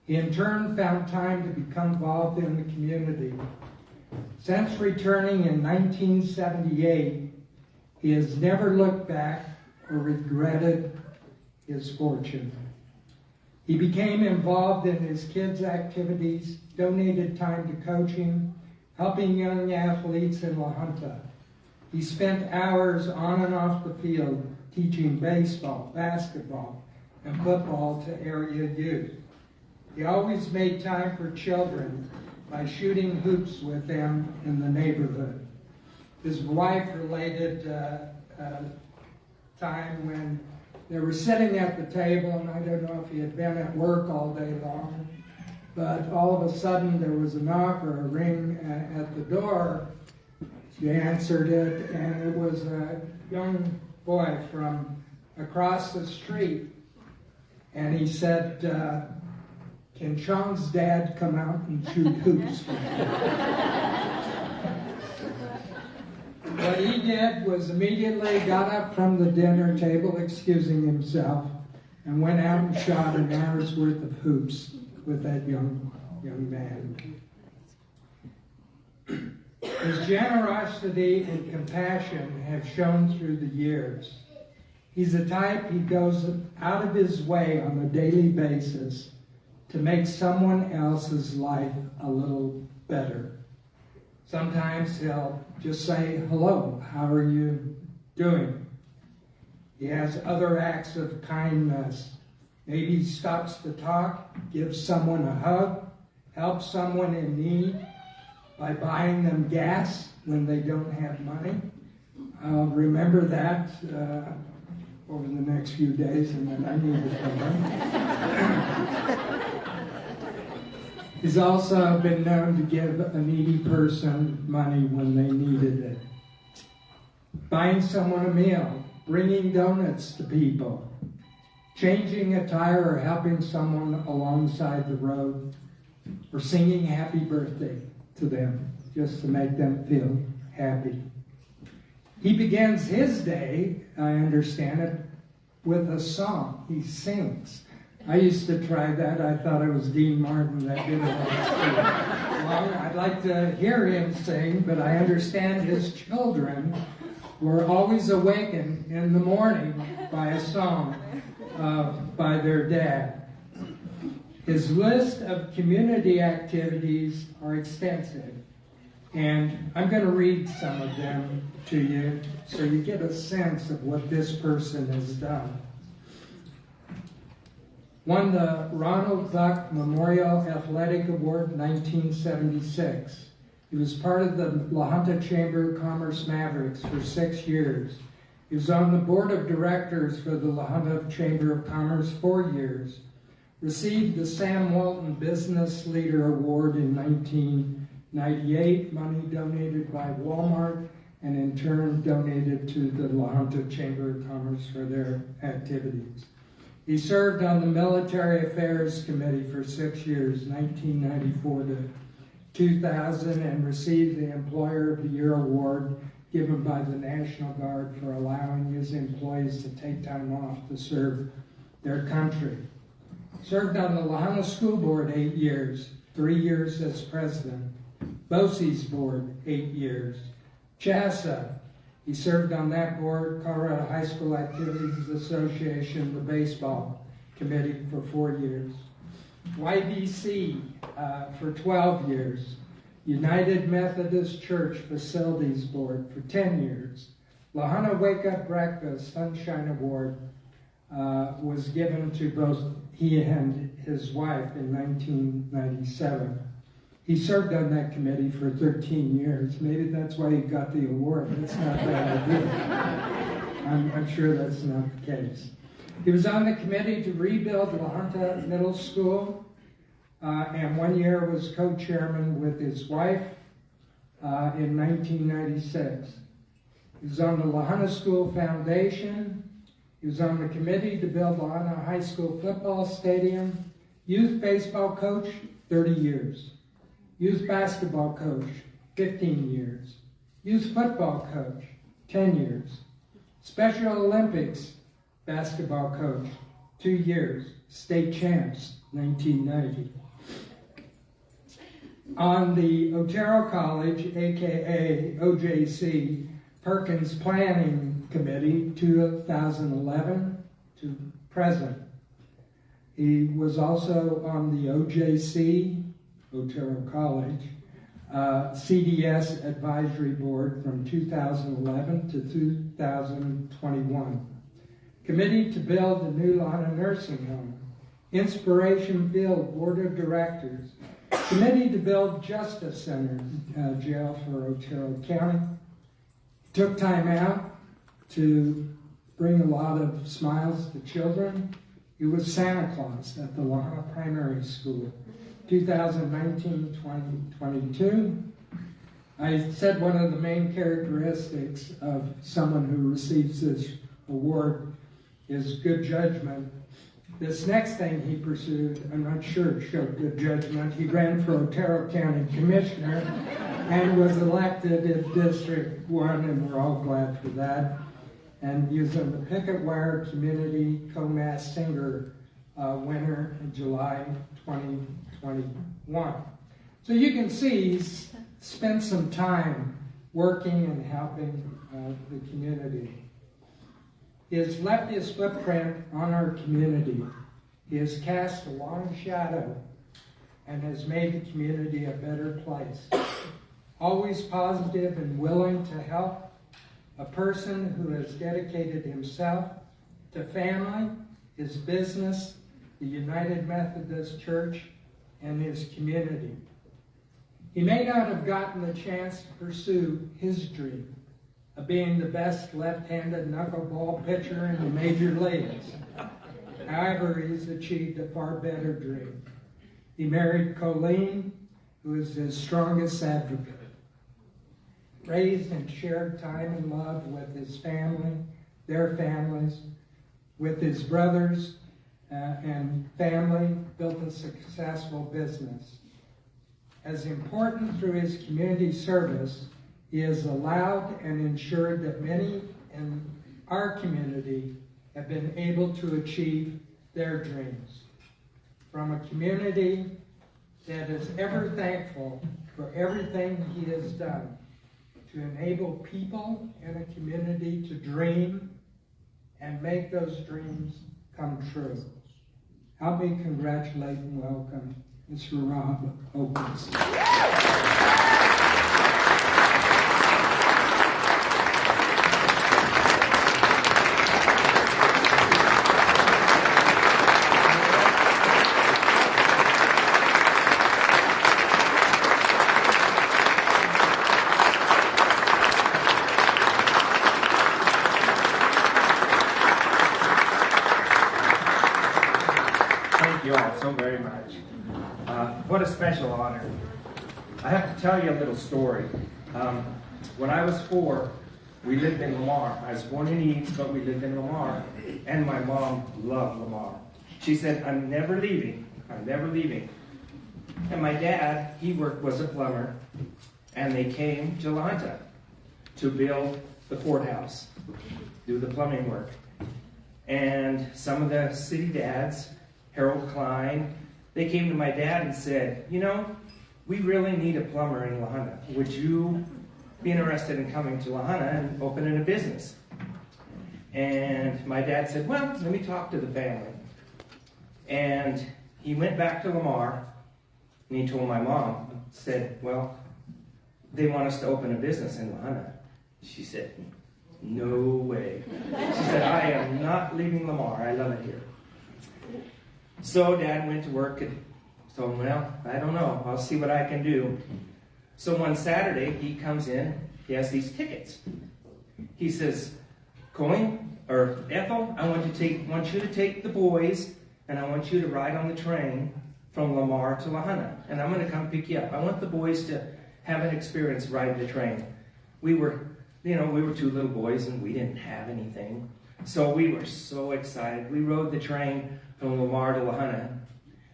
He in turn found time to become involved in the community. Since returning in 1978, he has never looked back or regretted his fortune. He became involved in his kids' activities, donated time to coaching, helping young athletes in La Junta. He spent hours on and off the field teaching baseball, basketball, and football to area youth. He always made time for children by shooting hoops with them in the neighborhood. His wife related a time when they were sitting at the table, and I don't know if he had been at work all day long, but all of a sudden there was a knock or a ring at the door. She answered it, and it was a young boy from across the street. And he said, can Sean's dad come out and shoot hoops for me? What he did was immediately got up from the dinner table, excusing himself, and went out and shot an hour's worth of hoops with that young man. His generosity and compassion have shown through the years. He's a type he goes out of his way on a daily basis to make someone else's life a little better. Sometimes he'll just say, hello, how are you doing? He has other acts of kindness. Maybe he stops to talk, gives someone a hug, helps someone in need by buying them gas when they don't have money. I'll remember that over the next few days, and then I need it from him. He's also been known to give a needy person money when they needed it. Buying someone a meal, bringing donuts to people, changing a tire or helping someone alongside the road, or singing happy birthday to them just to make them feel happy. He begins his day, I understand it, with a song. He sings. I used to try that. I thought it was Dean Martin that did it. Well, I'd like to hear him sing, but I understand his children were always awakened in the morning by a song by their dad. His list of community activities are extensive, and I'm going to read some of them to you so you get a sense of what this person has done. Won the Ronald Buck Memorial Athletic Award 1976. He was part of the La Junta Chamber of Commerce Mavericks for 6 years. He was on the board of directors for the La Junta Chamber of Commerce 4 years. Received the Sam Walton Business Leader Award in 1998, money donated by Walmart, and in turn donated to the La Junta Chamber of Commerce for their activities. He served on the Military Affairs Committee for 6 years, 1994 to 2000, and received the Employer of the Year Award given by the National Guard for allowing his employees to take time off to serve their country. Served on the La Junta School Board 8 years, 3 years as president. BOCES Board, 8 years. CHASA, he served on that board, Colorado High School Activities Association, the baseball committee for 4 years. YBC for 12 years. United Methodist Church Facilities Board for 10 years. La Junta Wake Up Breakfast Sunshine Award was given to both he and his wife in 1997. He served on that committee for 13 years. Maybe that's why he got the award. That's not that idea. I'm sure that's not the case. He was on the committee to rebuild La Junta Middle School, and 1 year was co-chairman with his wife in 1996. He was on the La Junta School Foundation. He was on the committee to build La Junta High School football stadium. Youth baseball coach, 30 years. Youth basketball coach, 15 years. Youth football coach, 10 years. Special Olympics basketball coach, 2 years. State champs, 1990. On the Otero College, aka OJC, Perkins Planning Committee, 2011 to present. He was also on the OJC, Otero College, CDS Advisory Board from 2011 to 2021. Committee to build the new Lana Nursing Home. Inspiration Field Board of Directors. Committee to build Justice Center, jail for Otero County. Took time out to bring a lot of smiles to children. He was Santa Claus at the Lana Primary School, 2019-2022. I said one of the main characteristics of someone who receives this award is good judgment. This next thing he pursued, I'm not sure it showed good judgment. He ran for Otero County Commissioner and was elected in District 1, and we're all glad for that. And he was in the Picket Wire Community Co-Mass Singer winner in July 2021. So you can see he's spent some time working and helping the community. He has left his footprint on our community. He has cast a long shadow and has made the community a better place. Always positive and willing to help, a person who has dedicated himself to family, his business, the United Methodist Church, and his community. He may not have gotten the chance to pursue his dream of being the best left-handed knuckleball pitcher in the major leagues. However, he's achieved a far better dream. He married Colleen, who is his strongest advocate. Raised and shared time and love with his family, their families, with his brothers and family, built a successful business. As important through his community service, he has allowed and ensured that many in our community have been able to achieve their dreams. From a community that is ever thankful for everything he has done to enable people in a community to dream and make those dreams come true. Help me congratulate and welcome Mr. Rob Opens. So very much. What a special honor. I have to tell you a little story. When I was 4, we lived in Lamar. I was born in Eads, but we lived in Lamar. And my mom loved Lamar. She said, I'm never leaving. I'm never leaving. And my dad, was a plumber, and they came to Junta to build the courthouse, do the plumbing work. And some of the city dads, Harold Klein, they came to my dad and said, you know, we really need a plumber in Lahana. Would you be interested in coming to Lahana and opening a business? And my dad said, well, let me talk to the family. And he went back to Lamar, and he told my mom, said, well, they want us to open a business in Lahana. She said, no way. She said, I am not leaving Lamar. I love it here. So Dad went to work and told him, well, I don't know. I'll see what I can do. So one Saturday, he comes in. He has these tickets. He says, Colleen, or Ethel, I want you to take the boys, and I want you to ride on the train from Lamar to Lahana. And I'm going to come pick you up. I want the boys to have an experience riding the train. We were 2 little boys, and we didn't have anything. So we were so excited. We rode the train from Lamar to Lahana.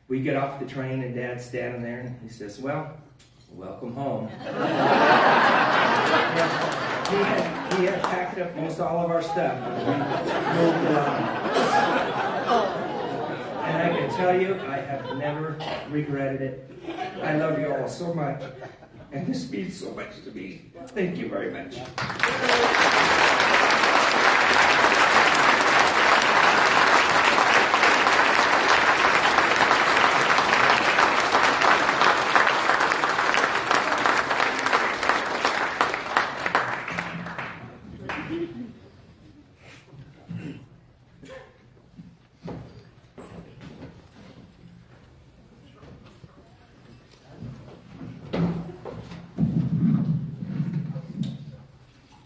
We get off the train, and Dad's standing there, and he says, well, welcome home. He had packed up most all of our stuff. We moved along. And I can tell you, I have never regretted it. I love you all so much. And this means so much to me. Thank you very much.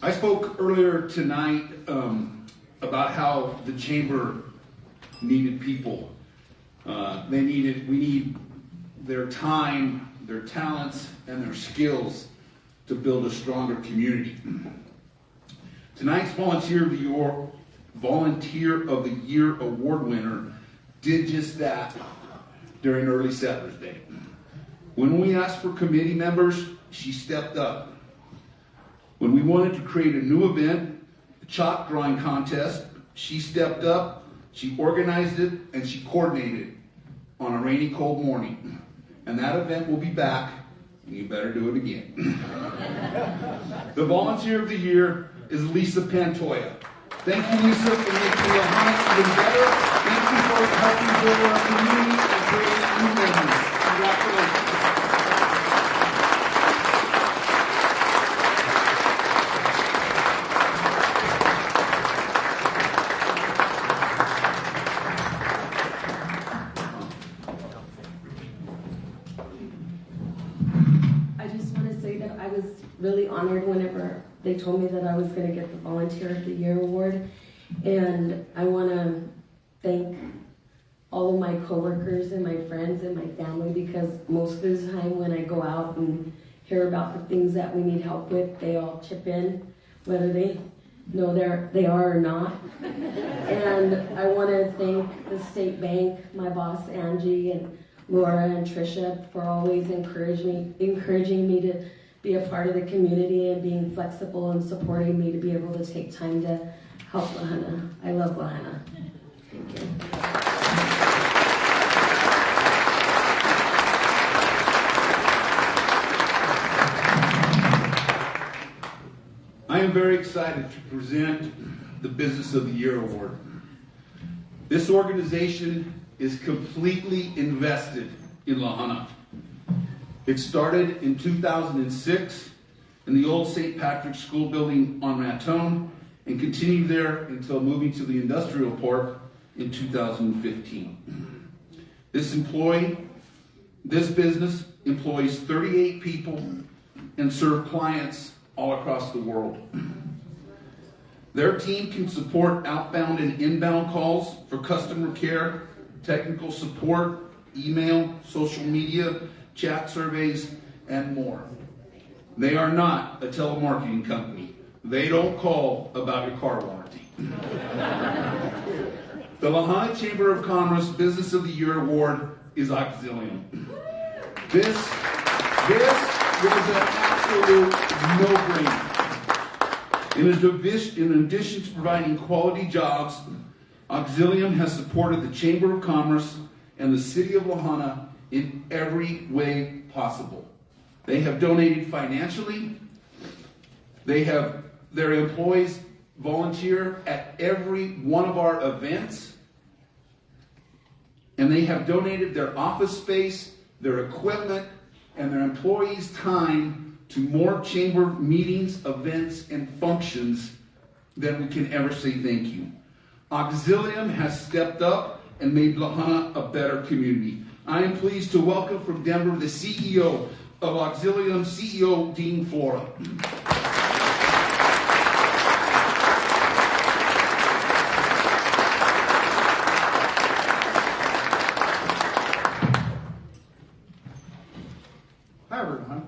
I spoke earlier tonight about how the chamber needed people. We need their time, their talents, and their skills to build a stronger community. Tonight's Volunteer of the Year award winner did just that during Early Settlers Day. When we asked for committee members, she stepped up. When we wanted to create a new event, the chalk drawing contest, she stepped up, she organized it, and she coordinated on a rainy, cold morning. And that event will be back, and you better do it again. The Volunteer of the Year is Lisa Pantoja. Thank you, Lisa, for making Lahana even better. Thank you for helping build our community and create new memories. Congratulations. Really honored whenever they told me that I was going to get the Volunteer of the Year award, and I want to thank all of my coworkers and my friends and my family, because most of the time when I go out and hear about the things that we need help with, they all chip in, whether they know they are or not. And I want to thank the State Bank, my boss Angie and Laura and Tricia for always encouraging me to be a part of the community and being flexible and supporting me to be able to take time to help Lahana. I love Lahana. Thank you. I am very excited to present the Business of the Year Award. This organization is completely invested in Lahana. It started in 2006 in the old St. Patrick's School building on Raton and continued there until moving to the industrial park in 2015. This business employs 38 people and serves clients all across the world. Their team can support outbound and inbound calls for customer care, technical support, email, social media, chat surveys, and more. They are not a telemarketing company. They don't call about your car warranty. The Lahana Chamber of Commerce Business of the Year Award is Auxilium. This was an absolute no-brainer. In addition to providing quality jobs, Auxilium has supported the Chamber of Commerce and the City of Lahana in every way possible. They have donated financially. Their employees volunteer at every one of our events. And they have donated their office space, their equipment, and their employees' time to more chamber meetings, events, and functions than we can ever say thank you. Auxilium has stepped up and made Lahana a better community. I am pleased to welcome from Denver the CEO of Auxilium, CEO Dean Flora. Hi everyone.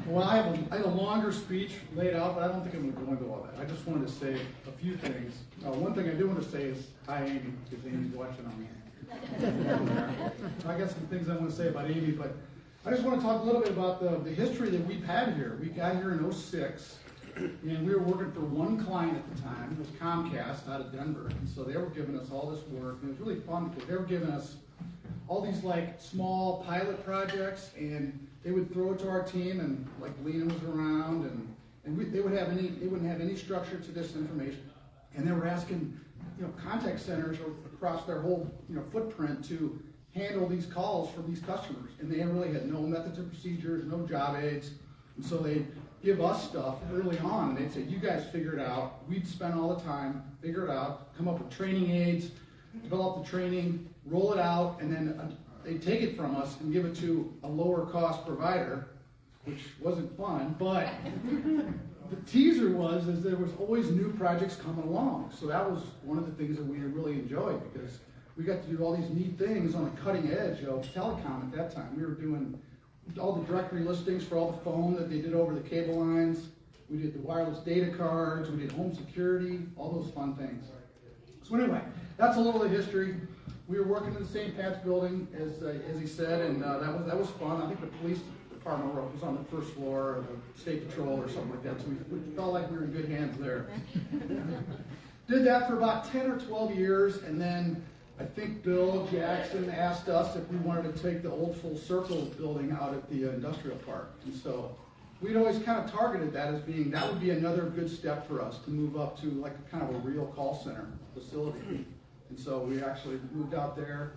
Well, I have a longer speech laid out, but I don't think I'm going to go into all that. I just wanted to say a few things. One thing I do want to say is hi Amy, because Amy's watching on me. I got some things I want to say about Amy, but I just want to talk a little bit about the history that we've had here. We got here in '06, and we were working for one client at the time. It was Comcast out of Denver. And so they were giving us all this work, and it was really fun because they were giving us all these like small pilot projects, and they would throw it to our team, and like Lena was around, and they wouldn't have any structure to this information. And they were asking, contact centers across their whole, footprint to handle these calls from these customers. And they really had no methods and procedures, no job aids. And so they'd give us stuff early on, and they'd say, you guys figure it out. We'd spend all the time, figure it out, come up with training aids, develop the training, roll it out, and then they'd take it from us and give it to a lower cost provider, which wasn't fun, but the teaser was there was always new projects coming along. So that was one of the things that we really enjoyed, because we got to do all these neat things on the cutting edge of telecom at that time. We were doing all the directory listings for all the phone that they did over the cable lines. We did the wireless data cards. We did home security, all those fun things. So anyway, that's a little of the history. We were working in the St. Pat's building, as he said, and that was fun. I think the police department was on the first floor, or the state patrol or something like that, so we felt like we were in good hands there. Did that for about 10 or 12 years, and then I think Bill Jackson asked us if we wanted to take the old Full Circle building out at the industrial park. And so we'd always kind of targeted that as being, that would be another good step for us to move up to like a kind of a real call center facility. And so we actually moved out there,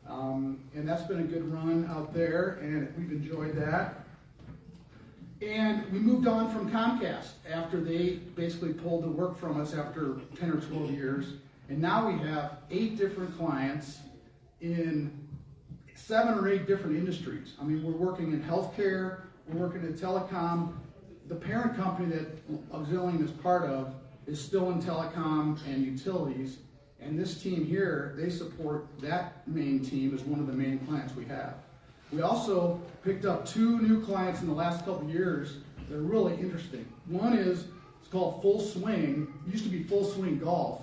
and that's been a good run out there, and we've enjoyed that. And we moved on from Comcast after they basically pulled the work from us after 10 or 12 years. And now we have 8 different clients in 7 or 8 different industries. I mean, we're working in healthcare, we're working in telecom. The parent company that Auxilium is part of is still in telecom and utilities. And this team here, they support that main team as one of the main clients we have. We also picked up 2 new clients in the last couple of years that are really interesting. One is, it's called Full Swing. It used to be Full Swing Golf.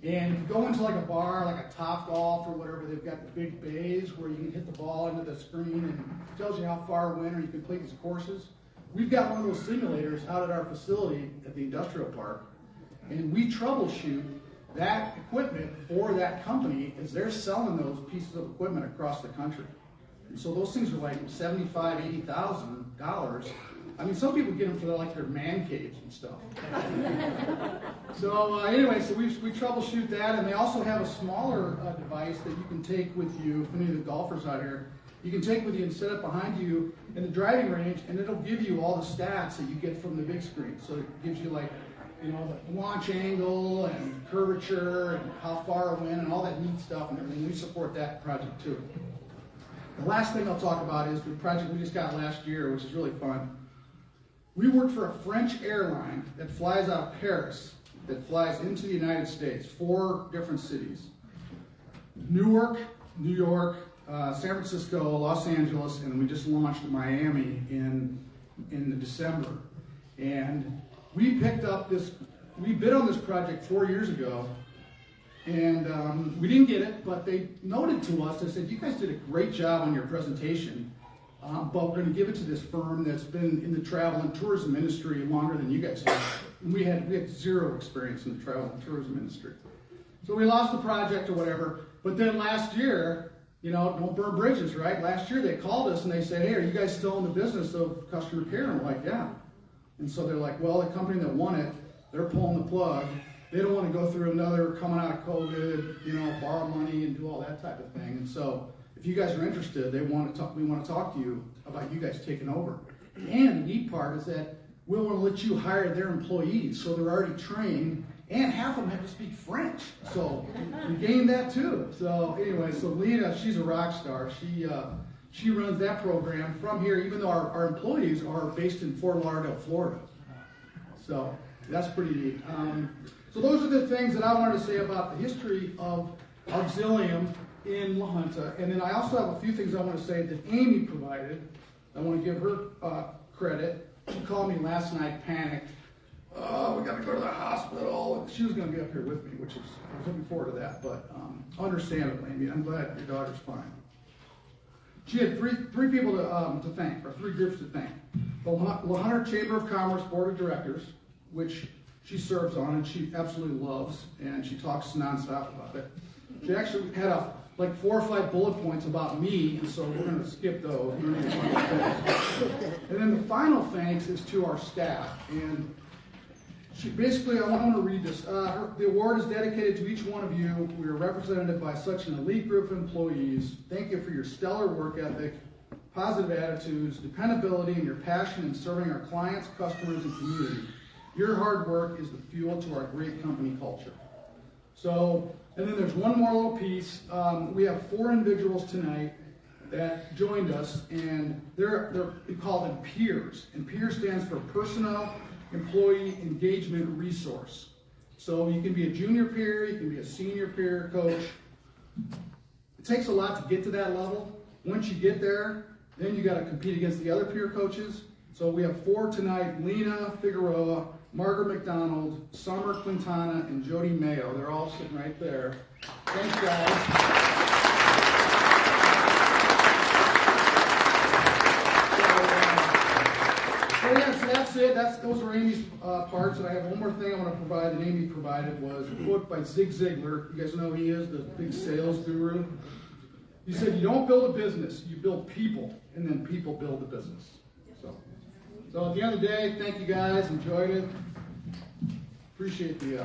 And if you go into like a bar, like a Top Golf or whatever, they've got the big bays where you can hit the ball into the screen and it tells you how far it went, or you can play these courses. We've got one of those simulators out at our facility at the industrial park, and we troubleshoot that equipment for that company as they're selling those pieces of equipment across the country. And so those things are like $75,000, $80,000. I mean, some people get them for their man caves and stuff. So anyway, so we troubleshoot that, and they also have a smaller device that you can take with you. If any of the golfers out here, you can take with you and set it behind you in the driving range, and it'll give you all the stats that you get from the big screen. So it gives you the launch angle and curvature and how far it went and all that neat stuff and everything. We support that project too. The last thing I'll talk about is the project we just got last year, which is really fun. We work for a French airline that flies out of Paris, that flies into the United States, 4 different cities. Newark, New York, San Francisco, Los Angeles, and we just launched Miami in December. And we bid on this project 4 years ago, and we didn't get it, but they noted to us, they said, you guys did a great job on your presentation, but we're going to give it to this firm that's been in the travel and tourism industry longer than you guys have. And we had 0 experience in the travel and tourism industry. So we lost the project or whatever, but then last year, don't burn bridges, right? Last year they called us and they said, hey, are you guys still in the business of customer care? And we're like, yeah. And so they're like, well, the company that won it, they're pulling the plug. They don't want to go through another coming out of COVID, borrow money and do all that type of thing. And so if you guys are interested, we want to talk to you about you guys taking over. And the neat part is that we want to let you hire their employees, so they're already trained, and half of them have to speak French. So we gained that too. So anyway, so Lena, she's a rock star. She runs that program from here, even though our employees are based in Fort Lauderdale, Florida. So that's pretty neat. So those are the things that I wanted to say about the history of Auxilium in La Junta. And then I also have a few things I want to say that Amy provided. I want to give her credit. She called me last night, panicked. Oh, we got to go to the hospital. And she was going to be up here with me, which is, I was looking forward to that. But understandably, I'm glad your daughter's fine. she had three people to thank, or three groups to thank. The La Hunter Chamber of Commerce Board of Directors, which she serves on and she absolutely loves, and she talks nonstop about it. She actually had like 4 or 5 bullet points about me, and so we're going to skip those. And then the final thanks is to our staff. And she basically, I want to read this. The award is dedicated to each one of you. We are represented by such an elite group of employees. Thank you for your stellar work ethic, positive attitudes, dependability, and your passion in serving our clients, customers, and community. Your hard work is the fuel to our great company culture. So, and then there's one more little piece. We have 4 individuals tonight that joined us, and we call them peers. And peers stands for Personnel Employee Engagement Resource. So you can be a junior peer, you can be a senior peer coach. It takes a lot to get to that level. Once you get there, then you got to compete against the other peer coaches. So we have 4 tonight: Lena Figueroa, Margaret McDonald, Summer Quintana, and Jody Mayo. They're all sitting right there. Thanks, guys. So that's it. Those were Amy's parts. And I have one more thing I want to provide that Amy provided, was a quote by Zig Ziglar. You guys know who he is, the big sales guru. He said, "You don't build a business, you build people, and then people build the business." So at the end of the day, thank you guys. Enjoyed it. Appreciate the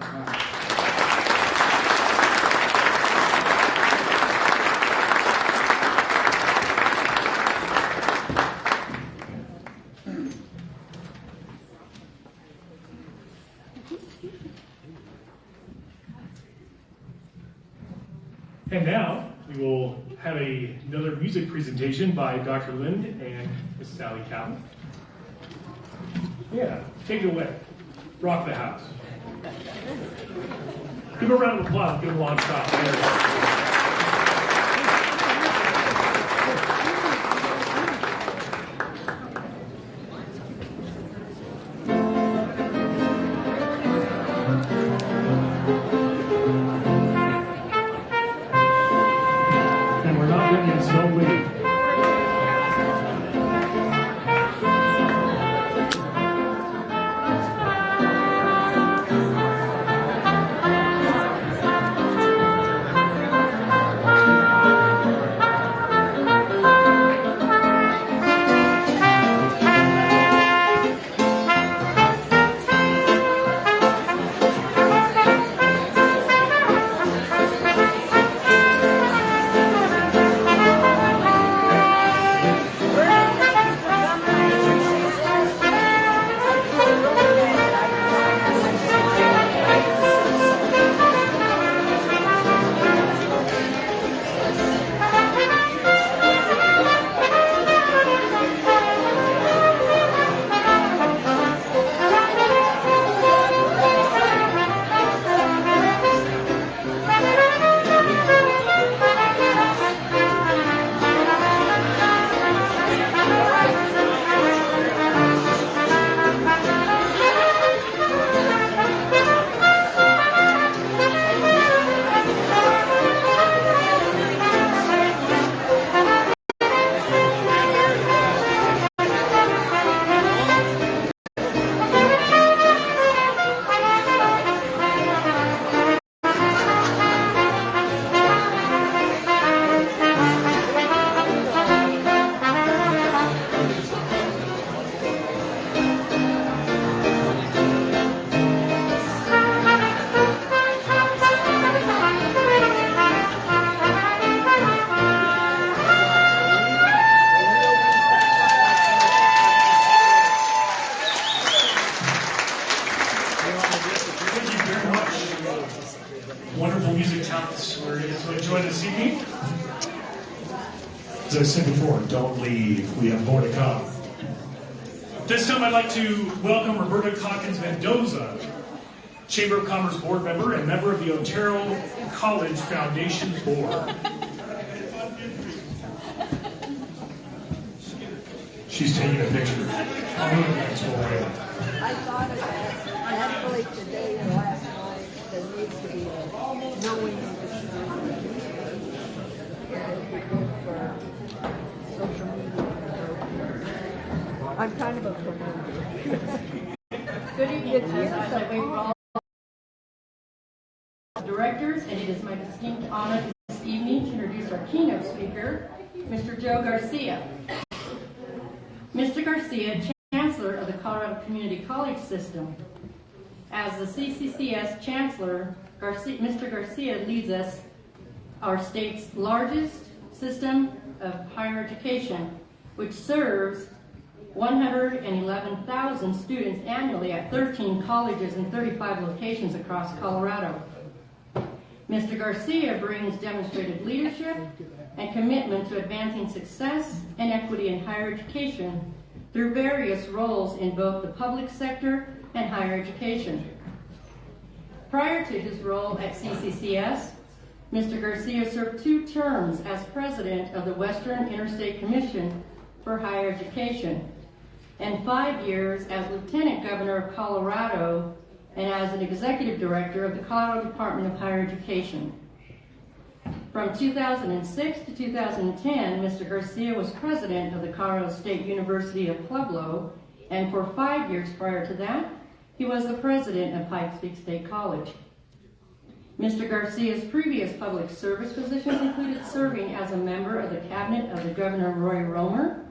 And now we will have another music presentation by Dr. Lindt and Miss Sally Kappel. Yeah, take it away. Rock the house. Give a round of applause. Give a long stop. There we go. As I said before, don't leave. We have more to come. This time I'd like to welcome Roberta Calkins-Mendoza, Chamber of Commerce board member and member of the Otero College Foundation Board. She's taking a picture. I thought of that. Actually, today and last night, there needs to be a knowing this. I'm kind of a promoter. Good evening, as I wait for all directors, and it is my distinct honor this evening to introduce our keynote speaker, Mr. Joe Garcia. Mr. Garcia, Chancellor of the Colorado Community College System. As the CCCS Chancellor, Mr. Garcia leads us our state's largest system of higher education, which serves 111,000 students annually at 13 colleges and 35 locations across Colorado. Mr. Garcia brings demonstrated leadership and commitment to advancing success and equity in higher education through various roles in both the public sector and higher education. Prior to his role at CCCS, Mr. Garcia served 2 terms as president of the Western Interstate Commission for Higher Education and 5 years as Lieutenant Governor of Colorado and as an Executive Director of the Colorado Department of Higher Education. From 2006 to 2010, Mr. Garcia was president of the Colorado State University of Pueblo, and for 5 years prior to that, he was the president of Pikes Peak State College. Mr. Garcia's previous public service positions included serving as a member of the cabinet of the Governor Roy Romer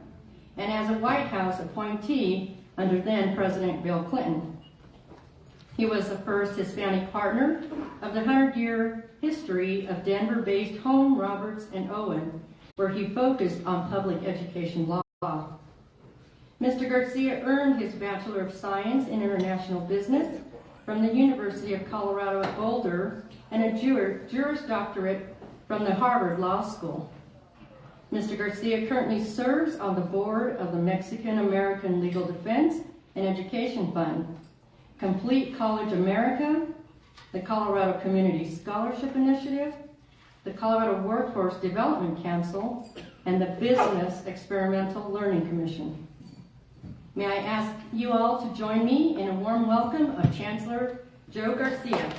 and as a White House appointee under then President Bill Clinton. He was the first Hispanic partner of the 100-year history of Denver-based Home, Roberts, and Owen, where he focused on public education law. Mr. Garcia earned his Bachelor of Science in International Business from the University of Colorado at Boulder and a Juris Doctorate from the Harvard Law School. Mr. Garcia currently serves on the board of the Mexican-American Legal Defense and Education Fund, Complete College America, the Colorado Community Scholarship Initiative, the Colorado Workforce Development Council, and the Business Experimental Learning Commission. May I ask you all to join me in a warm welcome of Chancellor Joe Garcia.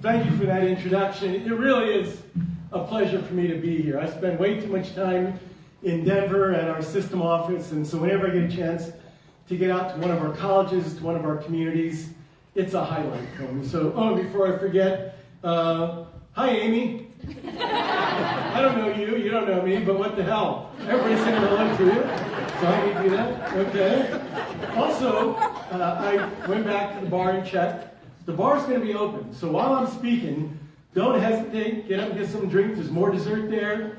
Thank you for that introduction. It really is a pleasure for me to be here. I spend way too much time in Denver at our system office, and so whenever I get a chance to get out to one of our colleges, to one of our communities, it's a highlight for me. So, before I forget, hi Amy. I don't know you, you don't know me, but what the hell? Everybody's saying hello to you, so I need to do that, okay. Also, I went back to the bar and checked. The bar's going to be open, so while I'm speaking, don't hesitate, get up and get some drink. There's more dessert there,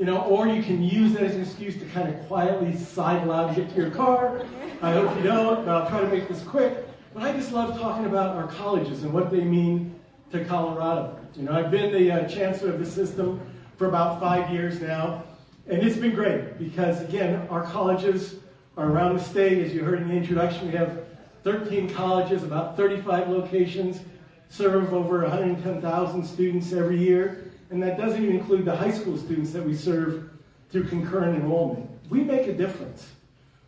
or you can use that as an excuse to kind of quietly sidle out and get to your car. I hope you don't, but I'll try to make this quick. But I just love talking about our colleges and what they mean to Colorado. I've been the chancellor of the system for about 5 years now, and it's been great because, again, our colleges are around the state. As you heard in the introduction, we have 13 colleges, about 35 locations, serve over 110,000 students every year, and that doesn't even include the high school students that we serve through concurrent enrollment. We make a difference,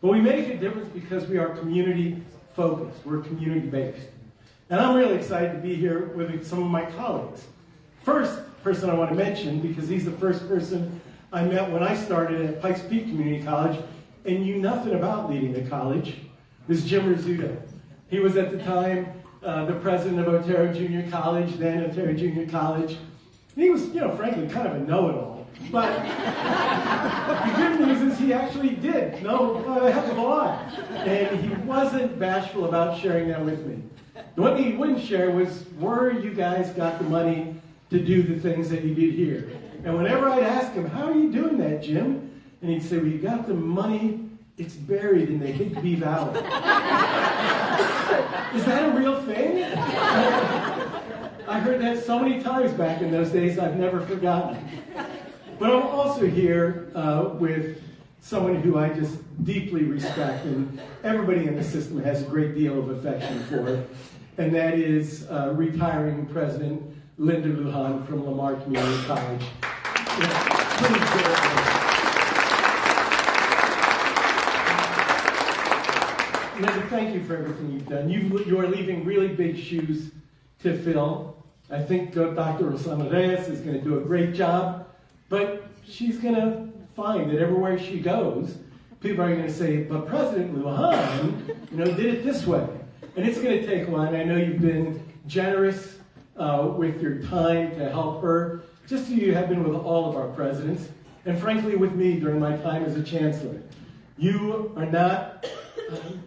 but we make a difference because we are community-focused. We're community-based. And I'm really excited to be here with some of my colleagues. First person I want to mention, because he's the first person I met when I started at Pikes Peak Community College and knew nothing about leading the college, is Jim Rizzuto. He was at the time the president of Otero Junior College, then Otero Junior College. And he was, frankly, kind of a know-it-all. But the good news is he actually did know a heck of a lot. And he wasn't bashful about sharing that with me. The one thing he wouldn't share was where you guys got the money to do the things that you did here. And whenever I'd ask him, how are you doing that, Jim? And he'd say, well, you got the money. It's buried in the Higbee Valley. Is that a real thing? I heard that so many times back in those days, I've never forgotten. But I'm also here with someone who I just deeply respect, and everybody in the system has a great deal of affection for, and that is retiring President Linda Lujan from Lamar Community College. Please give it Linda, thank you for everything you've done. You are leaving really big shoes to fill. I think Dr. Rosana Reyes is going to do a great job, but she's going to find that everywhere she goes, people are going to say, but President Lujan, did it this way. And it's going to take a while. And I know you've been generous with your time to help her, just as you have been with all of our presidents, and frankly with me during my time as a chancellor. You are not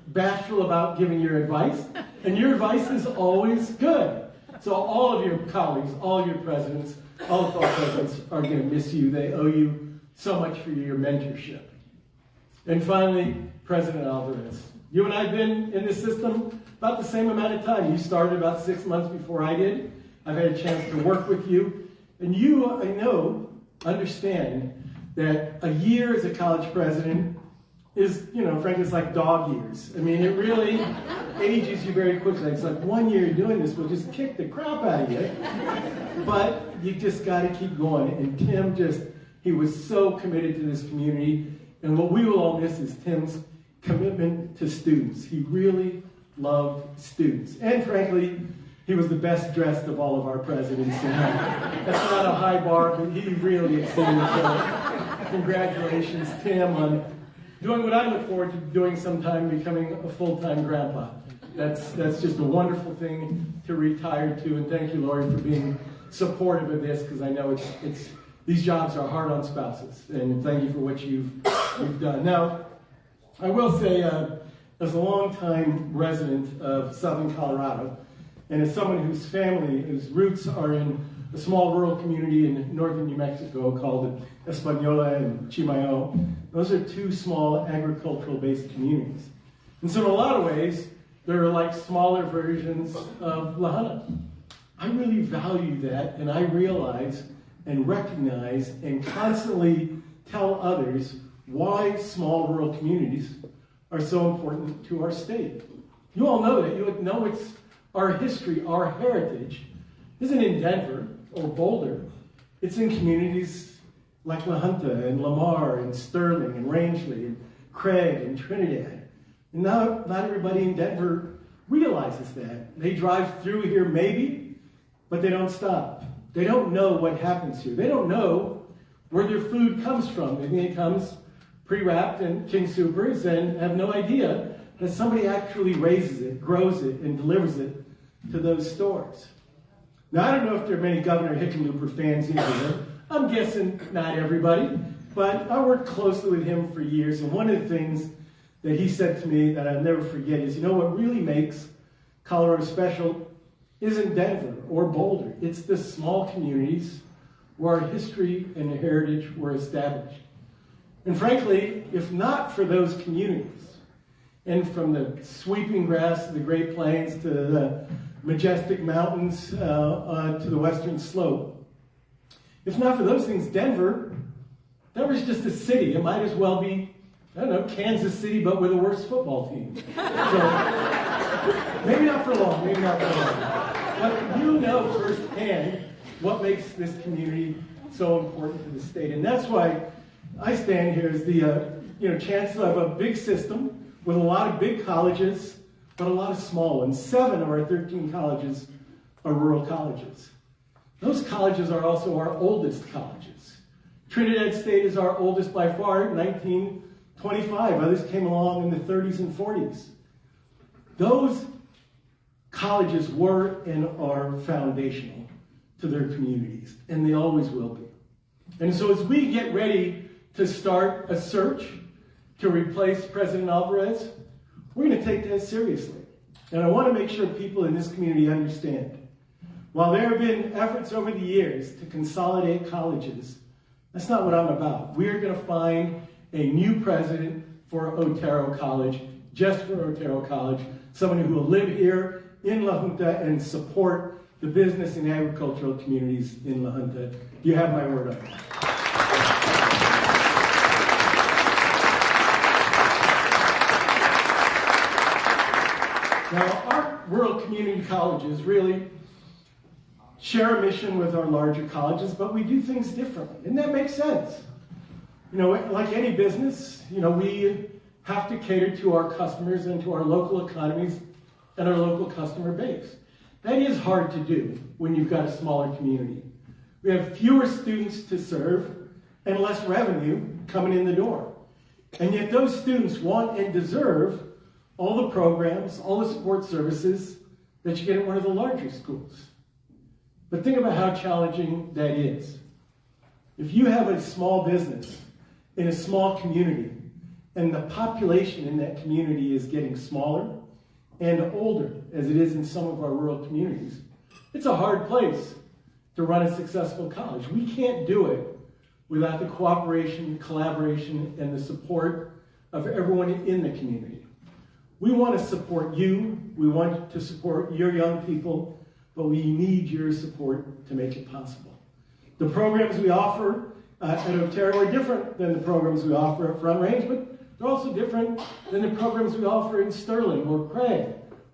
bashful about giving your advice, and your advice is always good. So all of your colleagues, all of your presidents, all of our presidents are going to miss you. They owe you so much for your mentorship. And finally, President Alvarez. You and I have been in this system about the same amount of time. You started about 6 months before I did. I've had a chance to work with you. And you, I know, understand that a year as a college president is, frankly, it's like dog years. I mean, it really ages you very quickly. It's like 1 year doing this will just kick the crap out of you. But you just got to keep going. And Tim he was so committed to this community. And what we will all miss is Tim's commitment to students. He really loved students. And frankly, he was the best dressed of all of our presidents. That's not a high bar, but he really exceeded it. So congratulations, Tim, on doing what I look forward to doing sometime, becoming a full-time grandpa. That's just a wonderful thing to retire to. And thank you, Lori, for being supportive of this, because I know these jobs are hard on spouses. And thank you for what you've done. Now, I will say, as a longtime resident of southern Colorado, and as someone whose roots are in a small rural community in northern New Mexico called Española and Chimayo, those are two small agricultural-based communities. And so in a lot of ways, they're like smaller versions of La Junta. I really value that, and I realize and recognize and constantly tell others why small rural communities are so important to our state. You all know that. You know it's our history, our heritage isn't in Denver or Boulder. It's in communities like La Junta and Lamar and Sterling and Rangeley and Craig and Trinidad. And not everybody in Denver realizes that. They drive through here maybe, but they don't stop. They don't know what happens here. They don't know where their food comes from. They think it comes pre-wrapped in King Soopers and have no idea that somebody actually raises it, grows it, and delivers it to those stores. Now, I don't know if there are many Governor Hickenlooper fans in here. I'm guessing not everybody, but I worked closely with him for years, and one of the things that he said to me that I'll never forget is, what really makes Colorado special isn't Denver or Boulder. It's the small communities where our history and heritage were established. And frankly, if not for those communities, and from the sweeping grass of the Great Plains to the majestic mountains to the western slope, if not for those things, Denver's just a city. It might as well be, Kansas City, but with a worse football team. So, maybe not for long, But you know firsthand what makes this community so important to the state. And that's why I stand here as the chancellor of a big system with a lot of big colleges, but a lot of small ones. 7 of our 13 colleges are rural colleges. Those colleges are also our oldest colleges. Trinidad State is our oldest by far, 1925. Others came along in the 30s and 40s. Those colleges were and are foundational to their communities, and they always will be. And so as we get ready to start a search to replace President Alvarez, we're going to take that seriously. And I want to make sure people in this community understand. While there have been efforts over the years to consolidate colleges, that's not what I'm about. We're going to find a new president for Otero College, just for Otero College, someone who will live here in La Junta and support the business and agricultural communities in La Junta. You have my word on it. Now, our rural community colleges really share a mission with our larger colleges, but we do things differently, and that makes sense. Like any business, we have to cater to our customers and to our local economies and our local customer base. That is hard to do when you've got a smaller community. We have fewer students to serve and less revenue coming in the door. And yet those students want and deserve all the programs, all the support services that you get at one of the larger schools. But think about how challenging that is. If you have a small business in a small community, and the population in that community is getting smaller and older, as it is in some of our rural communities, it's a hard place to run a successful college. We can't do it without the cooperation, collaboration, and the support of everyone in the community. We want to support you. We want to support your young people, but we need your support to make it possible. The programs we offer at Otero are different than the programs we offer at Front Range, but they're also different than the programs we offer in Sterling or Craig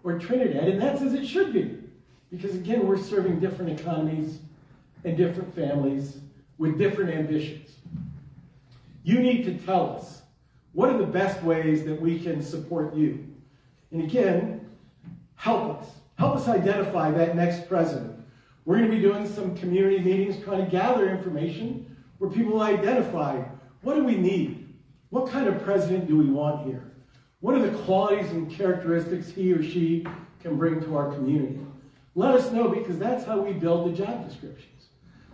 or Trinidad, and that's as it should be. Because again, we're serving different economies and different families with different ambitions. You need to tell us, what are the best ways that we can support you? And again, help us. Help us identify that next president. We're going to be doing some community meetings trying to gather information where people will identify, what do we need? What kind of president do we want here? What are the qualities and characteristics he or she can bring to our community? Let us know, because that's how we build the job descriptions.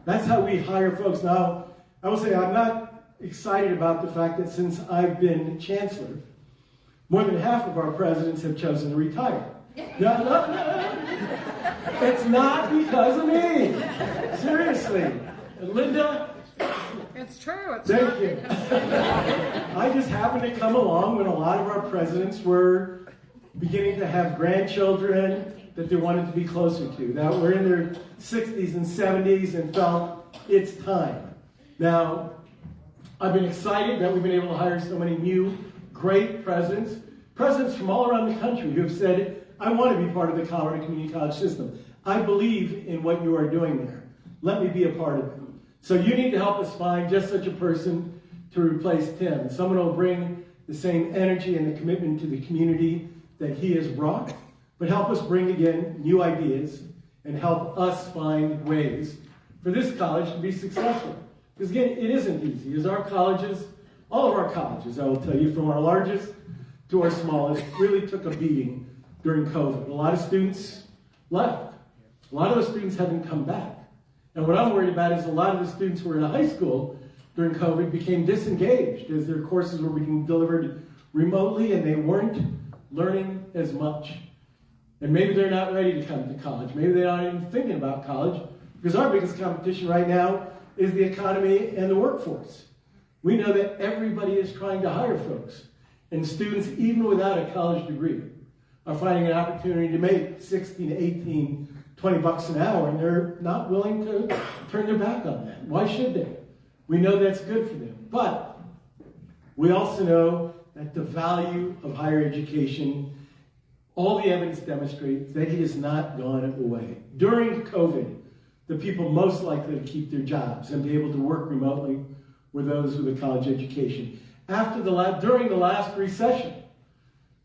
That's how we hire folks. Now, I will say I'm not excited about the fact that since I've been chancellor, more than half of our presidents have chosen to retire. No. It's not because of me. Seriously. Linda, It's true. thank you. I just happened to come along when a lot of our presidents were beginning to have grandchildren that they wanted to be closer to. Now we're in their 60s and 70s and felt it's time. Now, I've been excited that we've been able to hire so many new, great presidents from all around the country who have said, I want to be part of the Colorado Community College system. I believe in what you are doing there. Let me be a part of it. So you need to help us find just such a person to replace Tim. Someone who will bring the same energy and the commitment to the community that he has brought, but help us bring, again, new ideas and help us find ways for this college to be successful. Because, again, it isn't easy. As our colleges, all of our colleges, I will tell you, from our largest to our smallest, really took a beating during COVID. A lot of students left. A lot of those students haven't come back. And what I'm worried about is a lot of the students who were in high school during COVID became disengaged as their courses were being delivered remotely and they weren't learning as much. And maybe they're not ready to come to college. Maybe they're not even thinking about college, because our biggest competition right now is the economy and the workforce. We know that everybody is trying to hire folks. And students, even without a college degree, are finding an opportunity to make 16 to 18, 20 bucks an hour, and they're not willing to turn their back on that. Why should they? We know that's good for them. But we also know that the value of higher education, all the evidence demonstrates that it has not gone away. During COVID, the people most likely to keep their jobs and be able to work remotely were those with a college education. During the last recession,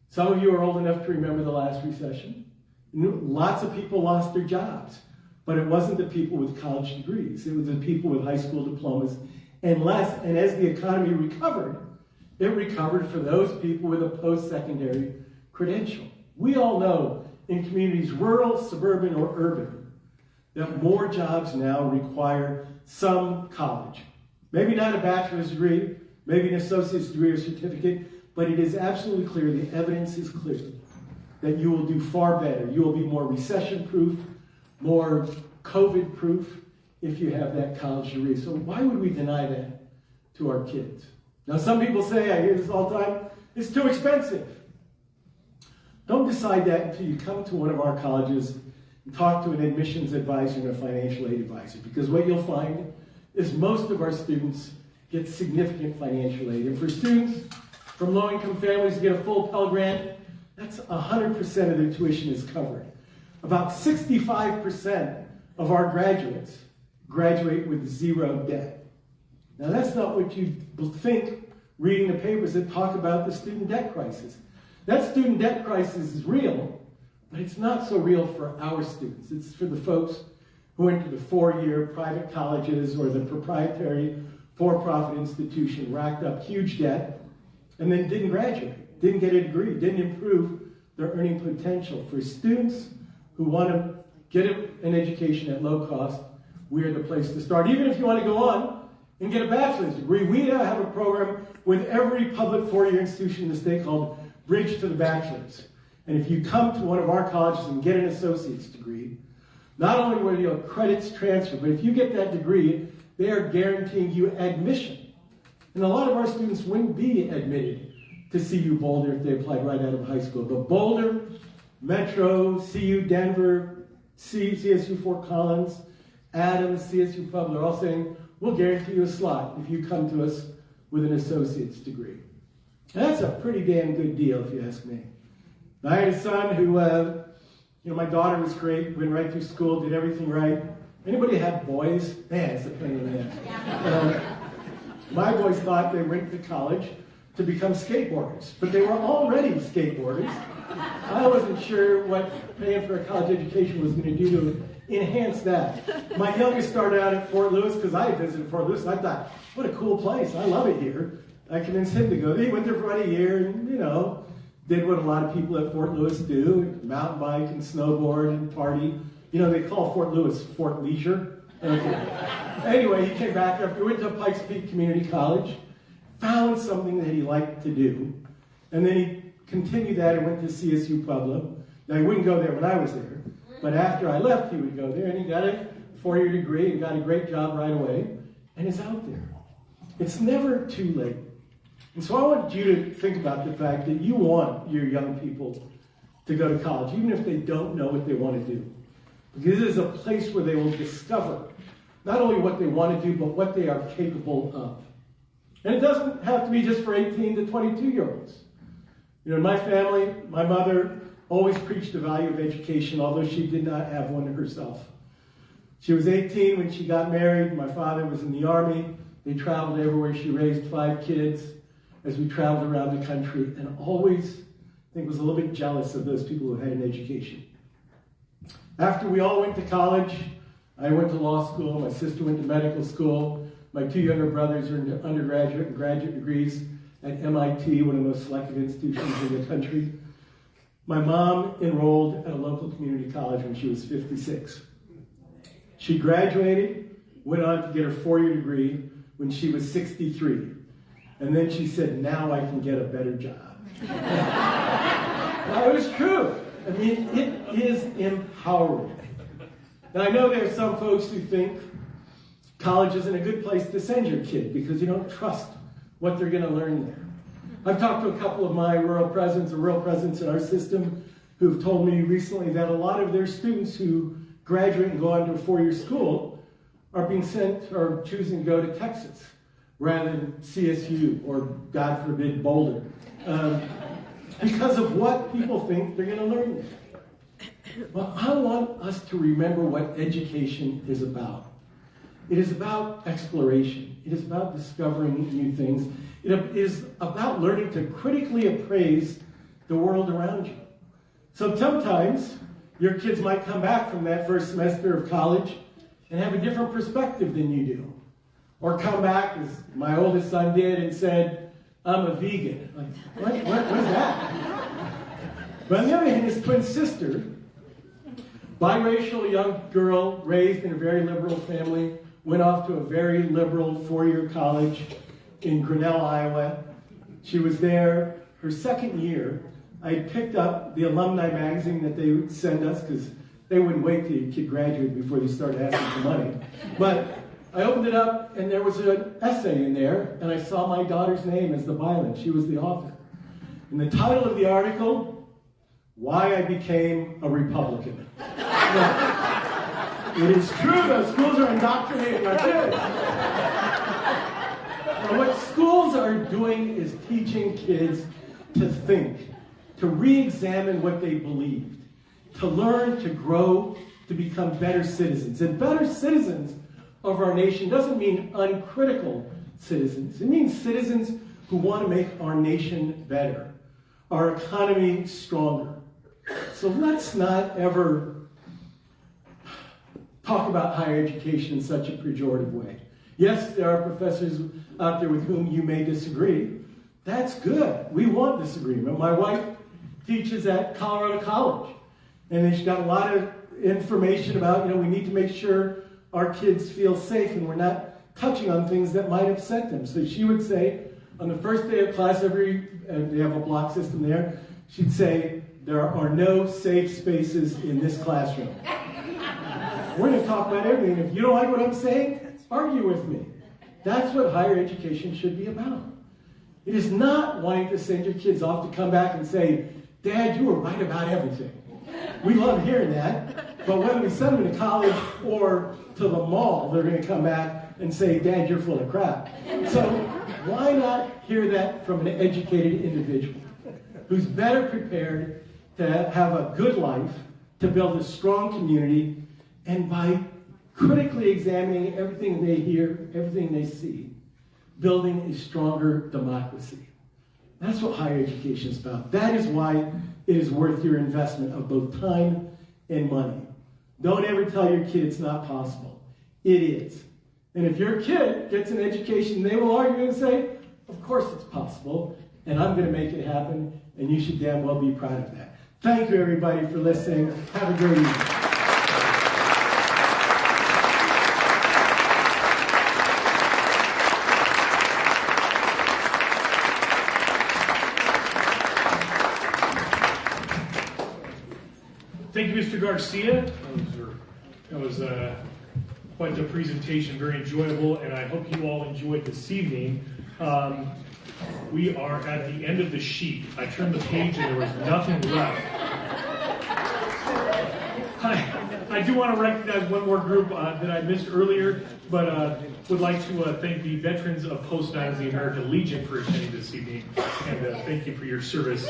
some of you are old enough to remember the last recession. Lots of people lost their jobs, but it wasn't the people with college degrees. It was the people with high school diplomas and as the economy recovered, it recovered for those people with a post-secondary credential. We all know in communities, rural, suburban, or urban, that more jobs now require some college. Maybe not a bachelor's degree, maybe an associate's degree or certificate, but it is absolutely clear, the evidence is clear, that you will do far better. You will be more recession-proof, more COVID-proof if you have that college degree. So why would we deny that to our kids? Now, some people say, I hear this all the time, it's too expensive. Don't decide that until you come to one of our colleges and talk to an admissions advisor and a financial aid advisor, because what you'll find is most of our students get significant financial aid. And for students from low-income families to get a full Pell Grant, that's 100% of their tuition is covered. About 65% of our graduates graduate with zero debt. Now, that's not what you think reading the papers that talk about the student debt crisis. That student debt crisis is real, but it's not so real for our students. It's for the folks who went to the 4-year private colleges or the proprietary for-profit institution, racked up huge debt, and then didn't graduate, didn't get a degree, didn't improve their earning potential. For students who want to get an education at low cost, we are the place to start. Even if you want to go on and get a bachelor's degree, we have a program with every public 4-year institution in the state called Bridge to the Bachelor's. And if you come to one of our colleges and get an associate's degree, not only will your credits transfer, but if you get that degree, they are guaranteeing you admission. And a lot of our students wouldn't be admitted to CU Boulder if they applied right out of high school. But Boulder, Metro, CU Denver, CSU Fort Collins, Adams, CSU Pueblo are all saying, we'll guarantee you a slot if you come to us with an associate's degree. And that's a pretty damn good deal, if you ask me. I had a son who, my daughter was great, went right through school, did everything right. Anybody have boys? Man, it's a pain in the ass. My boys thought they went to college to become skateboarders, but they were already skateboarders. I wasn't sure what paying for a college education was going to do to enhance that. My youngest started out at Fort Lewis because I had visited Fort Lewis, and I thought, what a cool place. I love it here. I convinced him to go. He went there for about a year and, did what a lot of people at Fort Lewis do, mountain bike and snowboard and party. They call Fort Lewis Fort Leisure. Anyway, he came back after, went to Pikes Peak Community College, found something that he liked to do, and then he continued that and went to CSU Pueblo. Now, he wouldn't go there when I was there, but after I left, he would go there, and he got a 4-year degree and got a great job right away, and is out there. It's never too late. And so I want you to think about the fact that you want your young people to go to college, even if they don't know what they want to do. Because it is a place where they will discover not only what they want to do, but what they are capable of. And it doesn't have to be just for 18 to 22-year-olds. In my family, my mother always preached the value of education, although she did not have one herself. She was 18 when she got married. My father was in the Army. They traveled everywhere. She raised 5 kids as we traveled around the country, and always, I think, was a little bit jealous of those people who had an education. After we all went to college, I went to law school, my sister went to medical school, my 2 younger brothers earned undergraduate and graduate degrees at MIT, one of the most selective institutions in the country. My mom enrolled at a local community college when she was 56. She graduated, went on to get her 4-year degree when she was 63. And then she said, now I can get a better job. Now, it was true. I mean, it is empowering. Now, I know there are some folks who think college isn't a good place to send your kid because you don't trust what they're going to learn there. I've talked to a couple of my rural presidents in our system who've told me recently that a lot of their students who graduate and go on to a 4-year school are being sent or choosing to go to Texas rather than CSU or, God forbid, Boulder, because of what people think they're going to learn there. Well, I want us to remember what education is about. It is about exploration. It is about discovering new things. It is about learning to critically appraise the world around you. So sometimes your kids might come back from that first semester of college and have a different perspective than you do. Or come back, as my oldest son did, and said, I'm a vegan. Like, what is that? But on the other hand, his twin sister, biracial young girl raised in a very liberal family, went off to a very liberal 4-year college in Grinnell, Iowa. She was there her second year. I picked up the alumni magazine that they would send us because they wouldn't wait till your kid graduated before they started asking for money. But I opened it up, and there was an essay in there, and I saw my daughter's name as the byline. She was the author. And the title of the article, Why I Became a Republican. Now, it is true that schools are indoctrinating our kids. And what schools are doing is teaching kids to think, to re-examine what they believed, to learn, to grow, to become better citizens. And better citizens of our nation doesn't mean uncritical citizens. It means citizens who want to make our nation better, our economy stronger. So let's not ever talk about higher education in such a pejorative way. Yes, there are professors out there with whom you may disagree. That's good. We want disagreement. My wife teaches at Colorado College, and she's got a lot of information about, we need to make sure our kids feel safe and we're not touching on things that might upset them. So she would say, on the first day of class, they have a block system there, she'd say, there are no safe spaces in this classroom. We're going to talk about everything. If you don't like what I'm saying, argue with me. That's what higher education should be about. It is not wanting to send your kids off to come back and say, Dad, you were right about everything. We love hearing that. But when we send them to college or to the mall, they're going to come back and say, Dad, you're full of crap. So why not hear that from an educated individual who's better prepared to have a good life, to build a strong community, and by critically examining everything they hear, everything they see, building a stronger democracy. That's what higher education is about. That is why it is worth your investment of both time and money. Don't ever tell your kid it's not possible. It is. And if your kid gets an education, they will argue and say, of course it's possible, and I'm going to make it happen, and you should damn well be proud of that. Thank you, everybody, for listening. Have a great evening. Thank you, Mr. Garcia. That was quite the presentation, very enjoyable, and I hope you all enjoyed this evening. We are at the end of the sheet. I turned the page and there was nothing left. I do want to recognize one more group that I missed earlier, but would like to thank the veterans of Post 9 of the American Legion for attending this evening, and thank you for your service.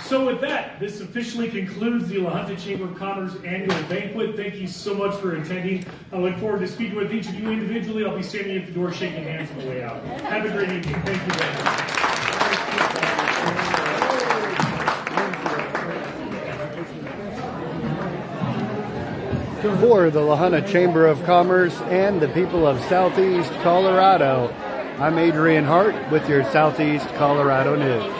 So with that, this officially concludes the La Junta Chamber of Commerce annual banquet. Thank you so much for attending. I look forward to speaking with each of you individually. I'll be standing at the door shaking hands on the way out. Have a great evening. Thank you very much. For the La Junta Chamber of Commerce and the people of Southeast Colorado, I'm Adrian Hart with your Southeast Colorado News.